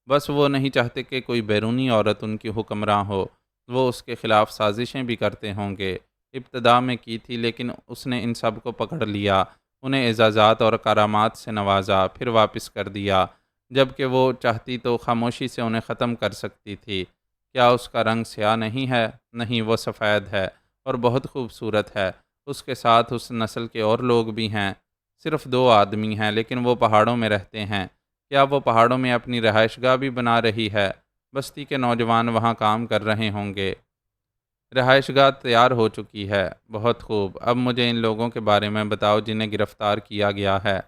بس وہ نہیں چاہتے کہ کوئی بیرونی عورت ان کی حکمراں ہو۔ وہ اس کے خلاف سازشیں بھی کرتے ہوں گے۔ ابتدا میں کی تھی، لیکن اس نے ان سب کو پکڑ لیا، انہیں اعزازات اور کرامات سے نوازا، پھر واپس کر دیا۔ جبکہ وہ چاہتی تو خاموشی سے انہیں ختم کر سکتی تھی۔ کیا اس کا رنگ سیاہ نہیں ہے؟ نہیں، وہ سفید ہے اور بہت خوبصورت ہے۔ اس کے ساتھ اس نسل کے اور لوگ بھی ہیں۔ صرف 2 آدمی ہیں، لیکن وہ پہاڑوں میں رہتے ہیں۔ کیا وہ پہاڑوں میں اپنی رہائش گاہ بھی بنا رہی ہے؟ بستی کے نوجوان وہاں کام کر رہے ہوں گے۔ رہائش گاہ تیار ہو چکی ہے۔ بہت خوب۔ اب مجھے ان لوگوں کے بارے میں بتاؤ جنہیں گرفتار کیا گیا ہے۔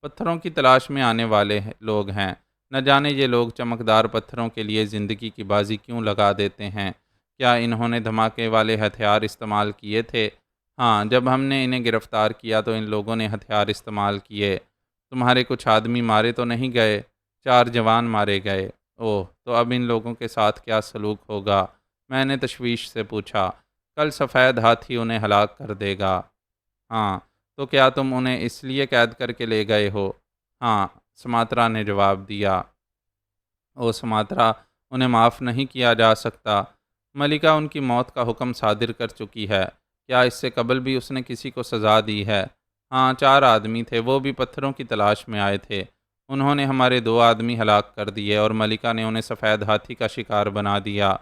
پتھروں کی تلاش میں آنے والے لوگ ہیں۔ نہ جانے یہ لوگ چمکدار پتھروں کے لیے زندگی کی بازی کیوں لگا دیتے ہیں۔ کیا انہوں نے دھماکے والے ہتھیار استعمال کیے تھے؟ ہاں، جب ہم نے انہیں گرفتار کیا تو ان لوگوں نے ہتھیار استعمال کیے۔ تمہارے کچھ آدمی مارے تو نہیں گئے؟ 4 جوان مارے گئے۔ اوہ، تو اب ان لوگوں کے ساتھ کیا سلوک ہوگا؟ میں نے تشویش سے پوچھا۔ کل سفید ہاتھی انہیں ہلاک کر دے گا۔ ہاں، تو کیا تم انہیں اس لیے قید کر کے لے گئے ہو؟ ہاں، سماترا نے جواب دیا۔ او سماترا، انہیں معاف نہیں کیا جا سکتا۔ ملکہ ان کی موت کا حکم صادر کر چکی ہے۔ کیا اس سے قبل بھی اس نے کسی کو سزا دی ہے؟ ہاں، 4 آدمی تھے، وہ بھی پتھروں کی تلاش میں آئے تھے۔ انہوں نے ہمارے 2 آدمی ہلاک کر دیے اور ملکہ نے انہیں سفید ہاتھی کا شکار بنا دیا۔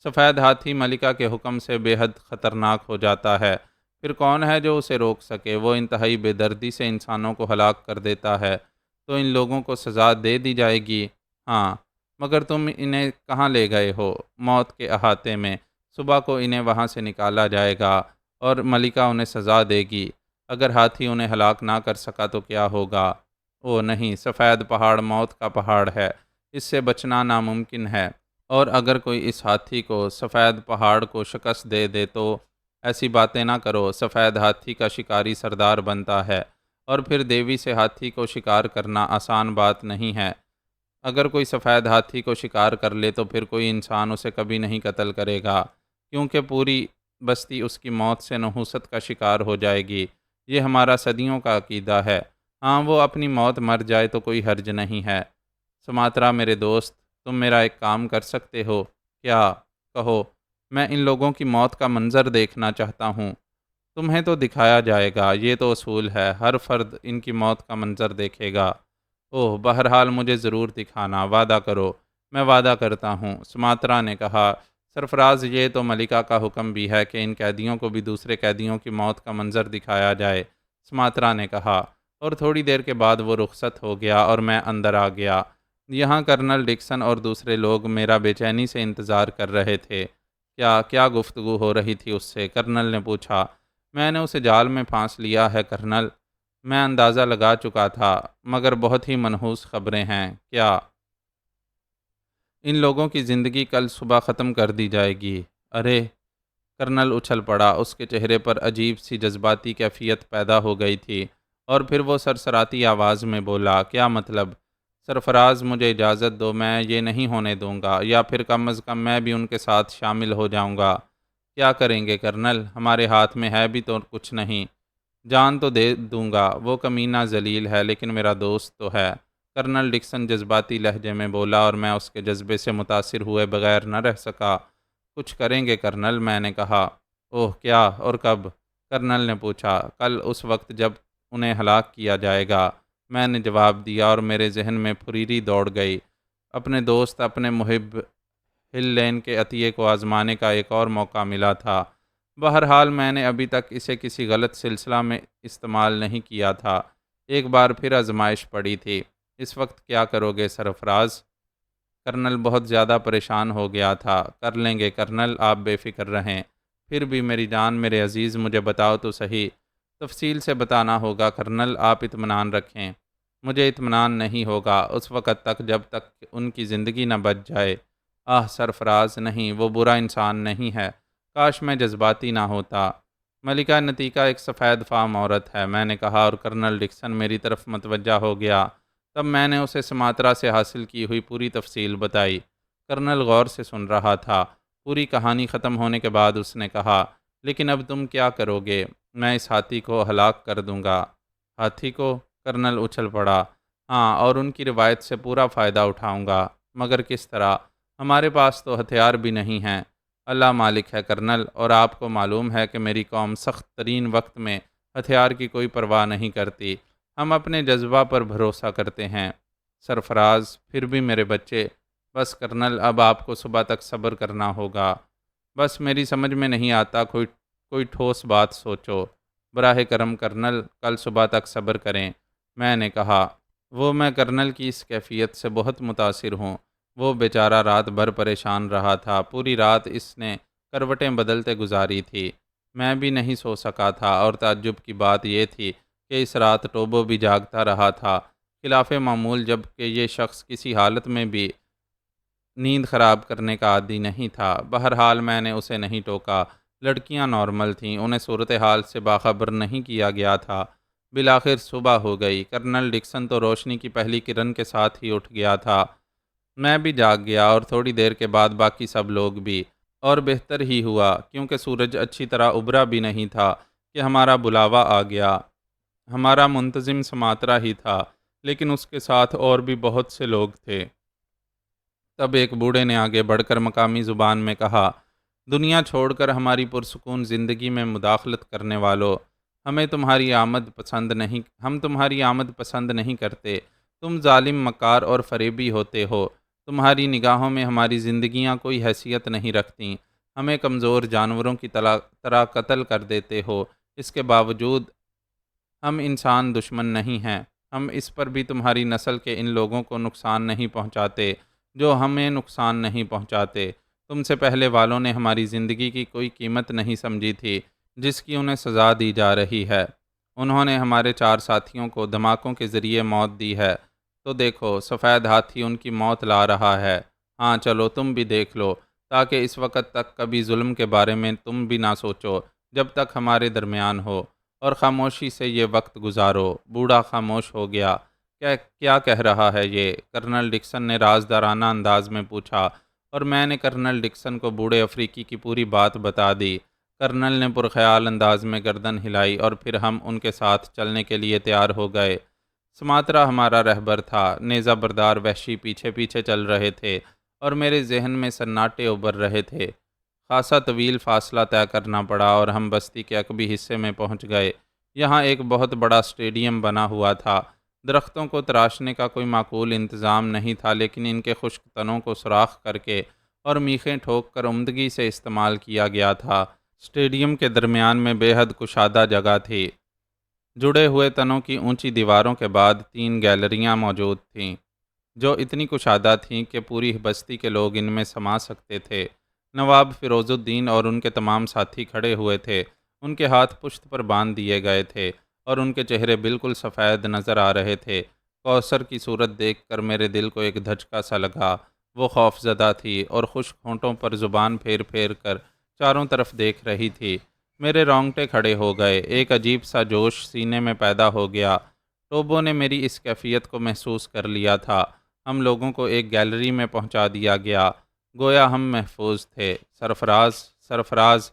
سفید ہاتھی ملکہ کے حکم سے بے حد خطرناک ہو جاتا ہے۔ پھر کون ہے جو اسے روک سکے؟ وہ انتہائی بے دردی سے انسانوں کو ہلاک کر دیتا ہے۔ تو ان لوگوں کو سزا دے دی جائے گی؟ ہاں، مگر تم انہیں کہاں لے گئے ہو؟ موت کے احاطے میں۔ صبح کو انہیں وہاں سے نکالا جائے گا اور ملکہ انہیں سزا دے گی۔ اگر ہاتھی انہیں ہلاک نہ کر سکا تو کیا ہوگا؟ او نہیں، سفید پہاڑ موت کا پہاڑ ہے، اس سے بچنا ناممکن ہے، اور اگر کوئی اس ہاتھی کو، سفید پہاڑ کو شکست دے دے تو ایسی باتیں نہ کرو۔ سفید ہاتھی کا شکاری سردار بنتا ہے، اور پھر دیوی سے ہاتھی کو شکار کرنا آسان بات نہیں ہے۔ اگر کوئی سفید ہاتھی کو شکار کر لے تو پھر کوئی انسان اسے کبھی نہیں قتل کرے گا، کیونکہ پوری بستی اس کی موت سے نحوست کا شکار ہو جائے گی۔ یہ ہمارا صدیوں کا عقیدہ ہے۔ ہاں، وہ اپنی موت مر جائے تو کوئی حرج نہیں ہے۔ سماترا میرے دوست، تم میرا ایک کام کر سکتے ہو؟ کیا؟ کہو۔ میں ان لوگوں کی موت کا منظر دیکھنا چاہتا ہوں۔ تمہیں تو دکھایا جائے گا، یہ تو اصول ہے، ہر فرد ان کی موت کا منظر دیکھے گا۔ اوہ بہرحال مجھے ضرور دکھانا، وعدہ کرو۔ میں وعدہ کرتا ہوں، سماترا نے کہا۔ سرفراز، یہ تو ملکہ کا حکم بھی ہے کہ ان قیدیوں کو بھی دوسرے قیدیوں کی موت کا منظر دکھایا جائے، سماترا نے کہا، اور تھوڑی دیر کے بعد وہ رخصت ہو گیا اور میں اندر آ گیا۔ یہاں کرنل ڈکسن اور دوسرے لوگ میرا بے چینی سے انتظار کر رہے تھے۔ کیا گفتگو ہو رہی تھی اس سے؟ کرنل نے پوچھا۔ میں نے اسے جال میں پھانس لیا ہے کرنل، میں اندازہ لگا چکا تھا، مگر بہت ہی منحوس خبریں ہیں۔ کیا؟ ان لوگوں کی زندگی کل صبح ختم کر دی جائے گی۔ ارے! کرنل اچھل پڑا، اس کے چہرے پر عجیب سی جذباتی کیفیت پیدا ہو گئی تھی، اور پھر وہ سرسراتی آواز میں بولا، کیا مطلب؟ سرفراز، مجھے اجازت دو، میں یہ نہیں ہونے دوں گا، یا پھر کم از کم میں بھی ان کے ساتھ شامل ہو جاؤں گا۔ کیا کریں گے کرنل؟ ہمارے ہاتھ میں ہے بھی تو کچھ نہیں۔ جان تو دے دوں گا، وہ کمینہ ذلیل ہے، لیکن میرا دوست تو ہے، کرنل ڈکسن جذباتی لہجے میں بولا، اور میں اس کے جذبے سے متاثر ہوئے بغیر نہ رہ سکا۔ کچھ کریں گے کرنل، میں نے کہا۔ اوہ کیا اور کب؟ کرنل نے پوچھا۔ کل اس وقت جب انہیں ہلاک کیا جائے گا، میں نے جواب دیا، اور میرے ذہن میں پھریری دوڑ گئی۔ اپنے دوست، اپنے محب ہل لین کے عطیے کو آزمانے کا ایک اور موقع ملا تھا۔ بہرحال میں نے ابھی تک اسے کسی غلط سلسلہ میں استعمال نہیں کیا تھا۔ ایک بار پھر آزمائش پڑی تھی۔ اس وقت کیا کرو گے سرفراز؟ کرنل بہت زیادہ پریشان ہو گیا تھا۔ کر لیں گے کرنل، آپ بے فکر رہیں۔ پھر بھی میری جان، میرے عزیز، مجھے بتاؤ تو صحیح۔ تفصیل سے بتانا ہوگا کرنل، آپ اطمینان رکھیں۔ مجھے اطمینان نہیں ہوگا اس وقت تک جب تک کہ ان کی زندگی نہ بچ جائے۔ سرفراز، نہیں، وہ برا انسان نہیں ہے۔ کاش میں جذباتی نہ ہوتا۔ ملکہ نتیکہ ایک سفید فام عورت ہے، میں نے کہا، اور کرنل ڈکسن میری طرف متوجہ ہو گیا۔ تب میں نے اسے سماترا سے حاصل کی ہوئی پوری تفصیل بتائی۔ کرنل غور سے سن رہا تھا۔ پوری کہانی ختم ہونے کے بعد اس نے کہا، لیکن اب تم کیا کرو گے؟ میں اس ہاتھی کو ہلاک کر دوں گا۔ ہاتھی کو؟ کرنل اچھل پڑا۔ ہاں، اور ان کی روایت سے پورا فائدہ اٹھاؤں گا، مگر کس طرح؟ ہمارے پاس تو ہتھیار بھی نہیں ہیں۔ اللہ مالک ہے کرنل، اور آپ کو معلوم ہے کہ میری قوم سخت ترین وقت میں ہتھیار کی کوئی پرواہ نہیں کرتی۔ ہم اپنے جذبہ پر بھروسہ کرتے ہیں۔ سرفراز، پھر بھی میرے بچے۔ بس کرنل، اب آپ کو صبح تک صبر کرنا ہوگا۔ بس میری سمجھ میں نہیں آتا، کوئی ٹھوس بات سوچو۔ براہ کرم کرنل، کل صبح تک صبر کریں، میں نے کہا۔ میں کرنل کی اس کیفیت سے بہت متاثر ہوں۔ وہ بیچارہ رات بھر پریشان رہا تھا، پوری رات اس نے کروٹیں بدلتے گزاری تھی۔ میں بھی نہیں سو سکا تھا، اور تعجب کی بات یہ تھی کہ اس رات ٹوبو بھی جاگتا رہا تھا، خلاف معمول، جب کہ یہ شخص کسی حالت میں بھی نیند خراب کرنے کا عادی نہیں تھا۔ بہرحال میں نے اسے نہیں ٹوکا۔ لڑکیاں نارمل تھیں، انہیں صورتحال سے باخبر نہیں کیا گیا تھا۔ بالآخر صبح ہو گئی۔ کرنل ڈکسن تو روشنی کی پہلی کرن کے ساتھ ہی اٹھ گیا تھا۔ میں بھی جاگ گیا، اور تھوڑی دیر کے بعد باقی سب لوگ بھی، اور بہتر ہی ہوا، کیونکہ سورج اچھی طرح ابھرا بھی نہیں تھا کہ ہمارا بلاوا آ گیا۔ ہمارا منتظم سماترا ہی تھا، لیکن اس کے ساتھ اور بھی بہت سے لوگ تھے۔ تب ایک بوڑھے نے آگے بڑھ کر مقامی زبان میں کہا، دنیا چھوڑ کر ہماری پرسکون زندگی میں مداخلت کرنے والو، ہم تمہاری آمد پسند نہیں کرتے۔ تم ظالم، مکار اور فریبی ہوتے ہو۔ تمہاری نگاہوں میں ہماری زندگیاں کوئی حیثیت نہیں رکھتیں۔ ہمیں کمزور جانوروں کی طرح قتل کر دیتے ہو۔ اس کے باوجود ہم انسان دشمن نہیں ہیں۔ ہم اس پر بھی تمہاری نسل کے ان لوگوں کو نقصان نہیں پہنچاتے جو ہمیں نقصان نہیں پہنچاتے۔ تم سے پہلے والوں نے ہماری زندگی کی کوئی قیمت نہیں سمجھی تھی جس کی انہیں سزا دی جا رہی ہے۔ انہوں نے ہمارے 4 ساتھیوں کو دھماکوں کے ذریعے موت دی ہے، تو دیکھو سفید ہاتھی ان کی موت لا رہا ہے۔ ہاں چلو تم بھی دیکھ لو، تاکہ اس وقت تک کبھی ظلم کے بارے میں تم بھی نہ سوچو جب تک ہمارے درمیان ہو، اور خاموشی سے یہ وقت گزارو۔ بوڑھا خاموش ہو گیا۔ کیا کہہ رہا ہے یہ؟ کرنل ڈکسن نے رازدارانہ انداز میں پوچھا، اور میں نے کرنل ڈکسن کو بوڑھے افریقی کی پوری بات بتا دی۔ کرنل نے پرخیال انداز میں گردن ہلائی، اور پھر ہم ان کے ساتھ چلنے کے لیے تیار ہو گئے۔ سماترا ہمارا رہبر تھا، نیزہ بردار وحشی پیچھے پیچھے چل رہے تھے، اور میرے ذہن میں سناٹے ابھر رہے تھے۔ خاصا طویل فاصلہ طے کرنا پڑا، اور ہم بستی کے عقبی حصے میں پہنچ گئے۔ یہاں ایک بہت بڑا اسٹیڈیم بنا ہوا تھا۔ درختوں کو تراشنے کا کوئی معقول انتظام نہیں تھا، لیکن ان کے خشک تنوں کو سوراخ کر کے اور میخیں ٹھوک کر عمدگی سے استعمال کیا گیا تھا۔ اسٹیڈیم کے درمیان میں بے حد کشادہ جگہ تھی۔ جڑے ہوئے تنوں کی اونچی دیواروں کے بعد 3 گیلریاں موجود تھیں، جو اتنی کشادہ تھیں کہ پوری بستی کے لوگ ان میں سما سکتے تھے۔ نواب فیروز الدین اور ان کے تمام ساتھی کھڑے ہوئے تھے۔ ان کے ہاتھ پشت پر باندھ دیے گئے تھے اور ان کے چہرے بالکل سفید نظر آ رہے تھے۔ کوثر کی صورت دیکھ کر میرے دل کو ایک دھچکا سا لگا۔ وہ خوف زدہ تھی اور خشک ہونٹوں پر زبان پھیر پھیر کر چاروں طرف دیکھ رہی تھی۔ میرے رونگٹے کھڑے ہو گئے، ایک عجیب سا جوش سینے میں پیدا ہو گیا۔ ٹوبو نے میری اس کیفیت کو محسوس کر لیا تھا۔ ہم لوگوں کو ایک گیلری میں پہنچا دیا گیا، گویا ہم محفوظ تھے۔ سرفراز،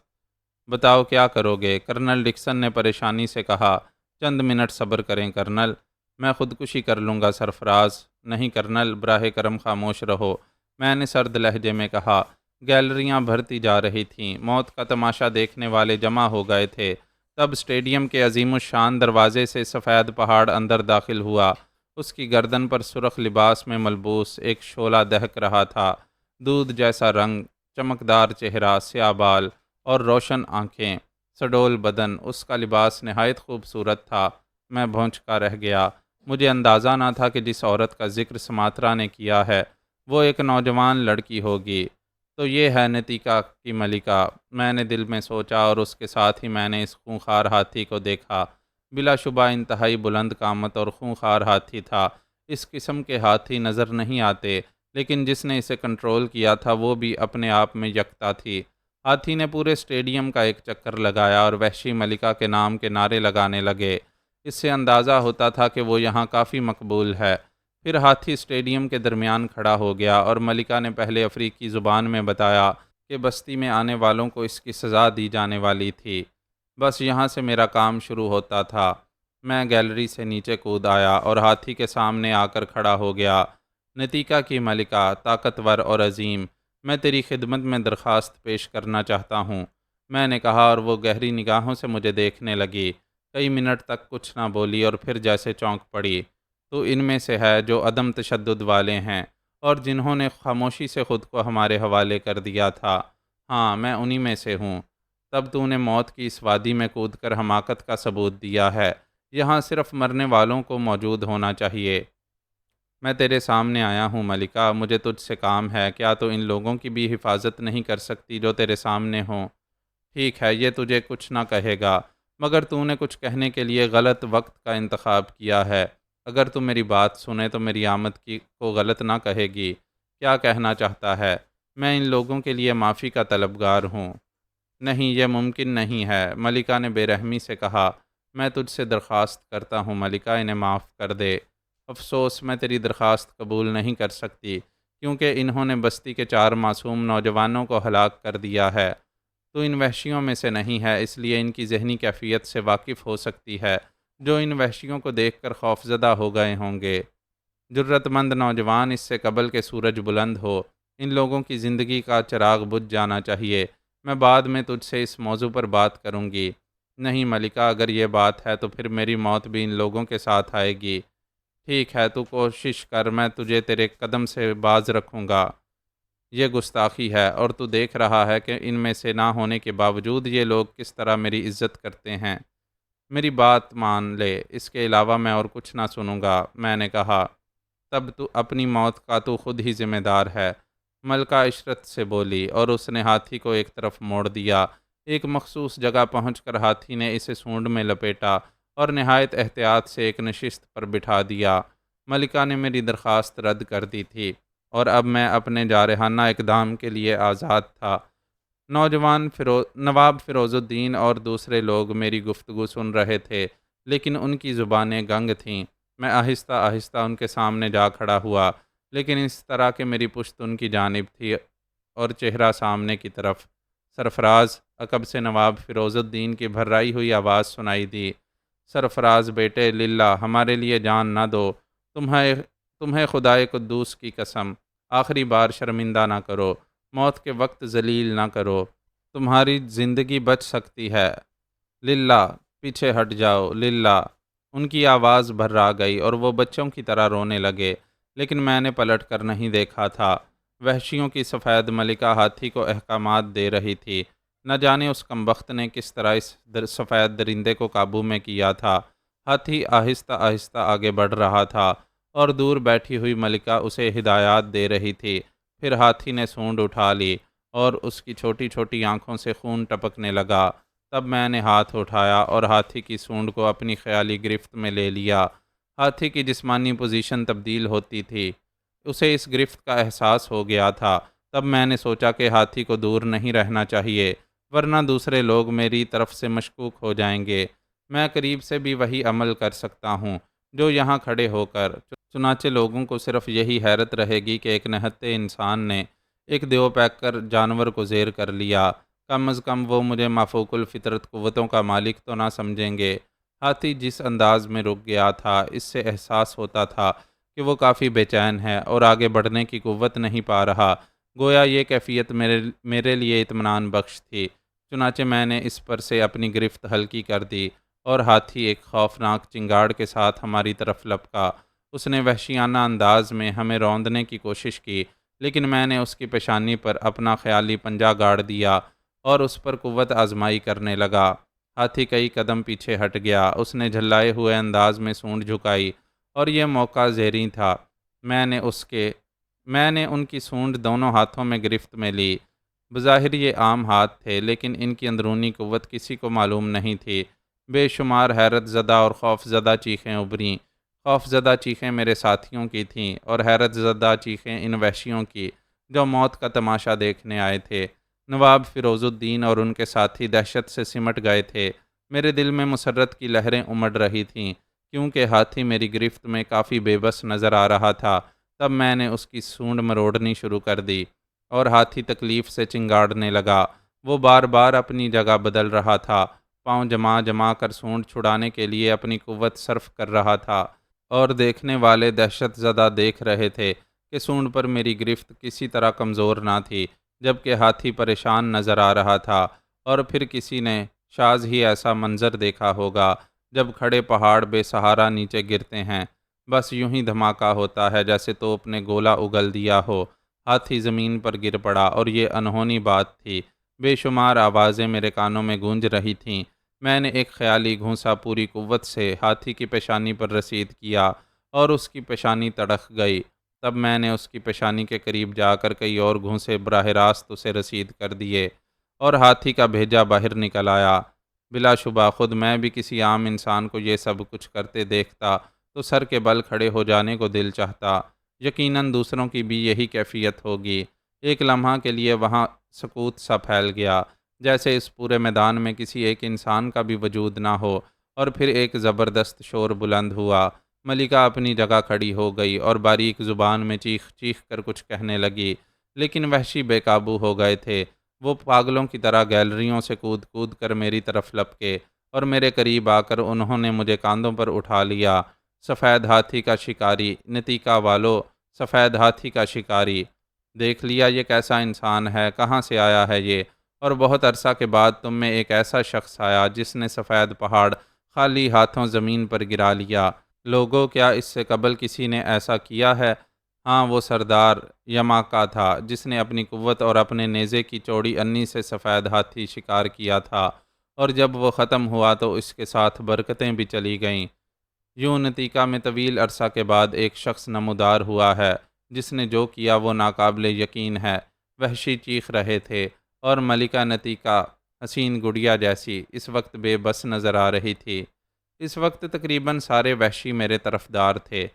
بتاؤ کیا کرو گے؟ کرنل ڈکسن نے پریشانی سے کہا۔ چند منٹ صبر کریں کرنل، میں خودکشی کر لوں گا سرفراز۔ نہیں کرنل، براہ کرم خاموش رہو، میں نے سرد لہجے میں کہا۔ گیلریاں بھرتی جا رہی تھیں، موت کا تماشا دیکھنے والے جمع ہو گئے تھے۔ تب اسٹیڈیم کے عظیم الشان دروازے سے سفید پہاڑ اندر داخل ہوا۔ اس کی گردن پر سرخ لباس میں ملبوس ایک شعلہ دہک رہا تھا۔ دودھ جیسا رنگ، چمکدار چہرہ، سیاہ بال اور روشن آنکھیں، سڈول بدن، اس کا لباس نہایت خوبصورت تھا۔ میں بھونچکا رہ گیا۔ مجھے اندازہ نہ تھا کہ جس عورت کا ذکر سماترا نے کیا ہے وہ ایک نوجوان لڑکی ہوگی۔ تو یہ ہے نتیکا کی ملکہ، میں نے دل میں سوچا، اور اس کے ساتھ ہی میں نے اس خونخوار ہاتھی کو دیکھا۔ بلا شبہ انتہائی بلند قامت اور خونخوار ہاتھی تھا۔ اس قسم کے ہاتھی نظر نہیں آتے، لیکن جس نے اسے کنٹرول کیا تھا وہ بھی اپنے آپ میں یکتا تھی۔ ہاتھی نے پورے اسٹیڈیم کا ایک چکر لگایا اور وحشی ملکہ کے نام کے نعرے لگانے لگے۔ اس سے اندازہ ہوتا تھا کہ وہ یہاں کافی مقبول ہے۔ پھر ہاتھی اسٹیڈیم کے درمیان کھڑا ہو گیا اور ملکہ نے پہلے افریقی زبان میں بتایا کہ بستی میں آنے والوں کو اس کی سزا دی جانے والی تھی۔ بس یہاں سے میرا کام شروع ہوتا تھا۔ میں گیلری سے نیچے کود آیا اور ہاتھی کے سامنے آ کر کھڑا ہو گیا۔ نتیکا کی ملکہ، طاقتور اور عظیم، میں تیری خدمت میں درخواست پیش کرنا چاہتا ہوں، میں نے کہا، اور وہ گہری نگاہوں سے مجھے دیکھنے لگی۔ کئی منٹ تک کچھ نہ بولی اور پھر جیسے چونک پڑی۔ تو ان میں سے ہے جو عدم تشدد والے ہیں اور جنہوں نے خاموشی سے خود کو ہمارے حوالے کر دیا تھا۔ ہاں، میں انہی میں سے ہوں۔ تب تو نے موت کی اس وادی میں کود کر حماقت کا ثبوت دیا ہے۔ یہاں صرف مرنے والوں کو موجود ہونا چاہیے۔ میں تیرے سامنے آیا ہوں ملکہ، مجھے تجھ سے کام ہے۔ کیا تو ان لوگوں کی بھی حفاظت نہیں کر سکتی جو تیرے سامنے ہوں؟ ٹھیک ہے، یہ تجھے کچھ نہ کہے گا، مگر تو نے کچھ کہنے کے لیے غلط وقت کا انتخاب کیا ہے۔ اگر تو میری بات سنے تو میری آمد کو غلط نہ کہے گی۔ کیا کہنا چاہتا ہے؟ میں ان لوگوں کے لیے معافی کا طلبگار ہوں۔ نہیں، یہ ممکن نہیں ہے، ملکہ نے بے رحمی سے کہا۔ میں تجھ سے درخواست کرتا ہوں ملکہ، انہیں معاف کر دے۔ افسوس، میں تیری درخواست قبول نہیں کر سکتی، کیونکہ انہوں نے بستی کے 4 معصوم نوجوانوں کو ہلاک کر دیا ہے۔ تو ان وحشیوں میں سے نہیں ہے، اس لیے ان کی ذہنی کیفیت سے واقف ہو سکتی ہے، جو ان وحشیوں کو دیکھ کر خوفزدہ ہو گئے ہوں گے۔ جرت مند نوجوان، اس سے قبل کہ سورج بلند ہو، ان لوگوں کی زندگی کا چراغ بجھ جانا چاہیے۔ میں بعد میں تجھ سے اس موضوع پر بات کروں گی۔ نہیں ملکہ، اگر یہ بات ہے تو پھر میری موت بھی ان لوگوں کے ساتھ آئے گی۔ ٹھیک ہے، تو کوشش کر، میں تجھے تیرے قدم سے باز رکھوں گا۔ یہ گستاخی ہے، اور تو دیکھ رہا ہے کہ ان میں سے نہ ہونے کے باوجود یہ لوگ کس طرح میری عزت کرتے ہیں۔ میری بات مان لے، اس کے علاوہ میں اور کچھ نہ سنوں گا، میں نے کہا۔ تب تو اپنی موت کا تو خود ہی ذمہ دار ہے، ملکہ عشرت سے بولی، اور اس نے ہاتھی کو ایک طرف موڑ دیا۔ ایک مخصوص جگہ پہنچ کر ہاتھی نے اسے سونڈ میں لپیٹا اور نہایت احتیاط سے ایک نشست پر بٹھا دیا۔ ملکہ نے میری درخواست رد کر دی تھی، اور اب میں اپنے جارحانہ اقدام کے لیے آزاد تھا۔ نواب فیروز الدین اور دوسرے لوگ میری گفتگو سن رہے تھے، لیکن ان کی زبانیں گنگ تھیں۔ میں آہستہ آہستہ ان کے سامنے جا کھڑا ہوا، لیکن اس طرح کہ میری پشت ان کی جانب تھی اور چہرہ سامنے کی طرف۔ سرفراز، عقب سے نواب فیروز الدین کی بھرائی ہوئی آواز سنائی دی۔ سرفراز بیٹے، للہ، ہمارے لیے جان نہ دو، تمہیں خدائے قدوس کی قسم، آخری بار شرمندہ نہ کرو، موت کے وقت ذلیل نہ کرو، تمہاری زندگی بچ سکتی ہے۔ للہ، پیچھے ہٹ جاؤ، للہ۔ ان کی آواز بھرا گئی اور وہ بچوں کی طرح رونے لگے، لیکن میں نے پلٹ کر نہیں دیکھا تھا۔ وحشیوں کی سفید ملکہ ہاتھی کو احکامات دے رہی تھی۔ نہ جانے اس کمبخت نے کس طرح اس سفید درندے کو قابو میں کیا تھا۔ ہاتھی آہستہ آہستہ آگے بڑھ رہا تھا اور دور بیٹھی ہوئی ملکہ اسے ہدایات دے رہی تھی۔ پھر ہاتھی نے سونڈ اٹھا لی اور اس کی چھوٹی چھوٹی آنکھوں سے خون ٹپکنے لگا۔ تب میں نے ہاتھ اٹھایا اور ہاتھی کی سونڈ کو اپنی خیالی گرفت میں لے لیا۔ ہاتھی کی جسمانی پوزیشن تبدیل ہوتی تھی، اسے اس گرفت کا احساس ہو گیا تھا۔ تب میں نے سوچا کہ ہاتھی کو دور نہیں رہنا چاہیے، ورنہ دوسرے لوگ میری طرف سے مشکوک ہو جائیں گے۔ میں قریب سے بھی وہی عمل کر سکتا ہوں جو یہاں کھڑے ہو کر۔ چنانچہ لوگوں کو صرف یہی حیرت رہے گی کہ ایک نہتے انسان نے ایک دیو پیک کر جانور کو زیر کر لیا۔ کم از کم وہ مجھے مافوق الفطرت قوتوں کا مالک تو نہ سمجھیں گے۔ ہاتھی جس انداز میں رک گیا تھا، اس سے احساس ہوتا تھا کہ وہ کافی بے چین ہے اور آگے بڑھنے کی قوت نہیں پا رہا۔ گویا یہ کیفیت میرے لیے اطمینان بخش تھی۔ چنانچہ میں نے اس پر سے اپنی گرفت ہلکی کر دی اور ہاتھی ایک خوفناک چنگاڑ کے ساتھ ہماری طرف لپکا۔ اس نے وحشیانہ انداز میں ہمیں روندنے کی کوشش کی، لیکن میں نے اس کی پیشانی پر اپنا خیالی پنجہ گاڑ دیا اور اس پر قوت آزمائی کرنے لگا۔ ہاتھی کئی قدم پیچھے ہٹ گیا۔ اس نے جھلائے ہوئے انداز میں سونڈ جھکائی اور یہ موقع زیریں تھا۔ میں نے ان کی سونڈ دونوں ہاتھوں میں گرفت میں لی۔ بظاہر یہ عام ہاتھ تھے، لیکن ان کی اندرونی قوت کسی کو معلوم نہیں تھی۔ بے شمار حیرت زدہ اور خوف زدہ چیخیں ابھریں۔ خوف زدہ چیخیں میرے ساتھیوں کی تھیں اور حیرت زدہ چیخیں ان وحشیوں کی جو موت کا تماشا دیکھنے آئے تھے۔ نواب فیروز الدین اور ان کے ساتھی دہشت سے سمٹ گئے تھے۔ میرے دل میں مسرت کی لہریں امڑ رہی تھیں، کیونکہ ہاتھی میری گرفت میں کافی بے بس نظر آ رہا تھا۔ تب میں نے اس کی سونڈ مروڑنی شروع کر دی اور ہاتھی تکلیف سے چنگاڑنے لگا۔ وہ بار بار اپنی جگہ بدل رہا تھا، پاؤں جما جما کر سونڈ چھڑانے کے لیے اپنی قوت صرف کر رہا تھا، اور دیکھنے والے دہشت زدہ دیکھ رہے تھے کہ سونڈ پر میری گرفت کسی طرح کمزور نہ تھی، جبکہ ہاتھی پریشان نظر آ رہا تھا۔ اور پھر کسی نے شاذ ہی ایسا منظر دیکھا ہوگا جب کھڑے پہاڑ بے سہارا نیچے گرتے ہیں، بس یوں ہی دھماکہ ہوتا ہے جیسے توپ نے گولا اگل دیا ہو۔ ہاتھی زمین پر گر پڑا اور یہ انہونی بات تھی۔ بے شمار آوازیں میرے کانوں میں گونج رہی تھیں۔ میں نے ایک خیالی گھونسا پوری قوت سے ہاتھی کی پیشانی پر رسید کیا اور اس کی پیشانی تڑک گئی۔ تب میں نے اس کی پیشانی کے قریب جا کر کئی اور گھونسے براہ راست اسے رسید کر دیے اور ہاتھی کا بھیجا باہر نکل آیا۔ بلا شبہ خود میں بھی کسی عام انسان کو یہ سب کچھ کرتے دیکھتا تو سر کے بل کھڑے ہو جانے کو دل چاہتا۔ یقیناً دوسروں کی بھی یہی کیفیت ہوگی۔ ایک لمحہ کے لیے وہاں سکوت سا پھیل گیا، جیسے اس پورے میدان میں کسی ایک انسان کا بھی وجود نہ ہو، اور پھر ایک زبردست شور بلند ہوا۔ ملکہ اپنی جگہ کھڑی ہو گئی اور باریک زبان میں چیخ چیخ کر کچھ کہنے لگی، لیکن وحشی بے قابو ہو گئے تھے۔ وہ پاگلوں کی طرح گیلریوں سے کود کود کر میری طرف لپکے اور میرے قریب آ کر انہوں نے مجھے کاندھوں پر اٹھا لیا۔ سفید ہاتھی کا شکاری، نتیکا والو، سفید ہاتھی کا شکاری! دیکھ لیا یہ کیسا انسان ہے، کہاں سے آیا ہے یہ؟ اور بہت عرصہ کے بعد تم میں ایک ایسا شخص آیا جس نے سفید پہاڑ خالی ہاتھوں زمین پر گرا لیا۔ لوگوں، کیا اس سے قبل کسی نے ایسا کیا ہے؟ ہاں، وہ سردار یماکا تھا جس نے اپنی قوت اور اپنے نیزے کی چوڑی انی سے سفید ہاتھی شکار کیا تھا، اور جب وہ ختم ہوا تو اس کے ساتھ برکتیں بھی چلی گئیں۔ یوں نتیکا میں طویل عرصہ کے بعد ایک شخص نمودار ہوا ہے جس نے جو کیا وہ ناقابل یقین ہے۔ وحشی چیخ رہے تھے اور ملکہ نتیکا حسین گڑیا جیسی اس وقت بے بس نظر آ رہی تھی۔ اس وقت تقریباً سارے وحشی میرے طرفدار تھے۔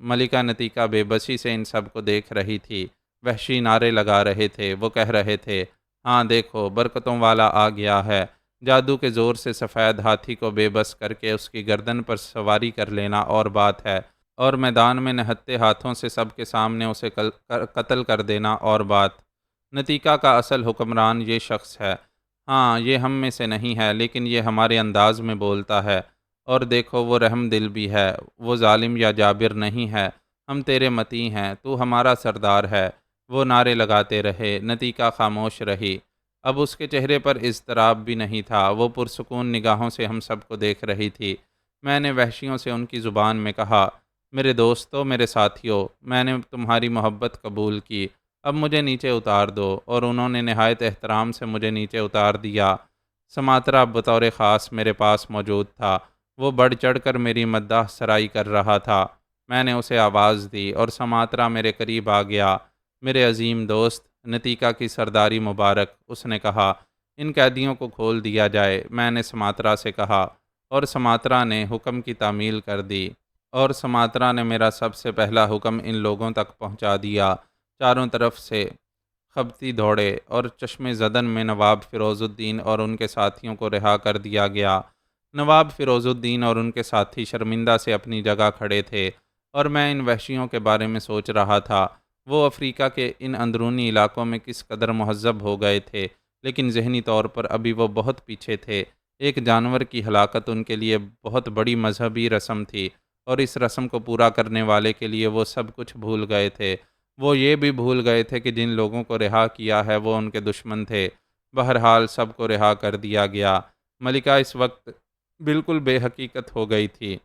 ملکہ نتیکا بے بسی سے ان سب کو دیکھ رہی تھی۔ وحشی نعرے لگا رہے تھے، وہ کہہ رہے تھے، ہاں دیکھو، برکتوں والا آ گیا ہے۔ جادو کے زور سے سفید ہاتھی کو بے بس کر کے اس کی گردن پر سواری کر لینا اور بات ہے، اور میدان میں نہتے ہاتھوں سے سب کے سامنے اسے قتل کر دینا اور بات۔ نتیکا کا اصل حکمران یہ شخص ہے۔ ہاں، یہ ہم میں سے نہیں ہے، لیکن یہ ہمارے انداز میں بولتا ہے، اور دیکھو وہ رحم دل بھی ہے، وہ ظالم یا جابر نہیں ہے۔ ہم تیرے مطیع ہیں، تو ہمارا سردار ہے۔ وہ نعرے لگاتے رہے۔ نتیکا خاموش رہی۔ اب اس کے چہرے پر اضطراب بھی نہیں تھا، وہ پرسکون نگاہوں سے ہم سب کو دیکھ رہی تھی۔ میں نے وحشیوں سے ان کی زبان میں کہا، میرے دوستو، میرے ساتھیو، میں نے تمہاری محبت قبول کی، اب مجھے نیچے اتار دو، اور انہوں نے نہایت احترام سے مجھے نیچے اتار دیا۔ سماترا بطور خاص میرے پاس موجود تھا، وہ بڑھ چڑھ کر میری مداح سرائی کر رہا تھا۔ میں نے اسے آواز دی اور سماترا میرے قریب آ گیا۔ میرے عظیم دوست، نتیکا کی سرداری مبارک، اس نے کہا، ان قیدیوں کو کھول دیا جائے۔ میں نے سماترا سے کہا، اور سماترا نے حکم کی تعمیل کر دی، اور سماترا نے میرا سب سے پہلا حکم ان لوگوں تک پہنچا دیا۔ چاروں طرف سے خبتی دوڑے، اور چشم زدن میں نواب فیروز الدین اور ان کے ساتھیوں کو رہا کر دیا گیا۔ نواب فیروز الدین اور ان کے ساتھی شرمندہ سے اپنی جگہ کھڑے تھے، اور میں ان وحشیوں کے بارے میں سوچ رہا تھا۔ وہ افریقہ کے ان اندرونی علاقوں میں کس قدر مہذب ہو گئے تھے، لیکن ذہنی طور پر ابھی وہ بہت پیچھے تھے۔ ایک جانور کی ہلاکت ان کے لیے بہت بڑی مذہبی رسم تھی، اور اس رسم کو پورا کرنے والے کے لیے وہ سب کچھ بھول گئے تھے۔ وہ یہ بھی بھول گئے تھے کہ جن لوگوں کو رہا کیا ہے وہ ان کے دشمن تھے۔ بہرحال سب کو رہا کر دیا گیا۔ ملکہ اس وقت بالکل بے حقیقت ہو گئی تھی۔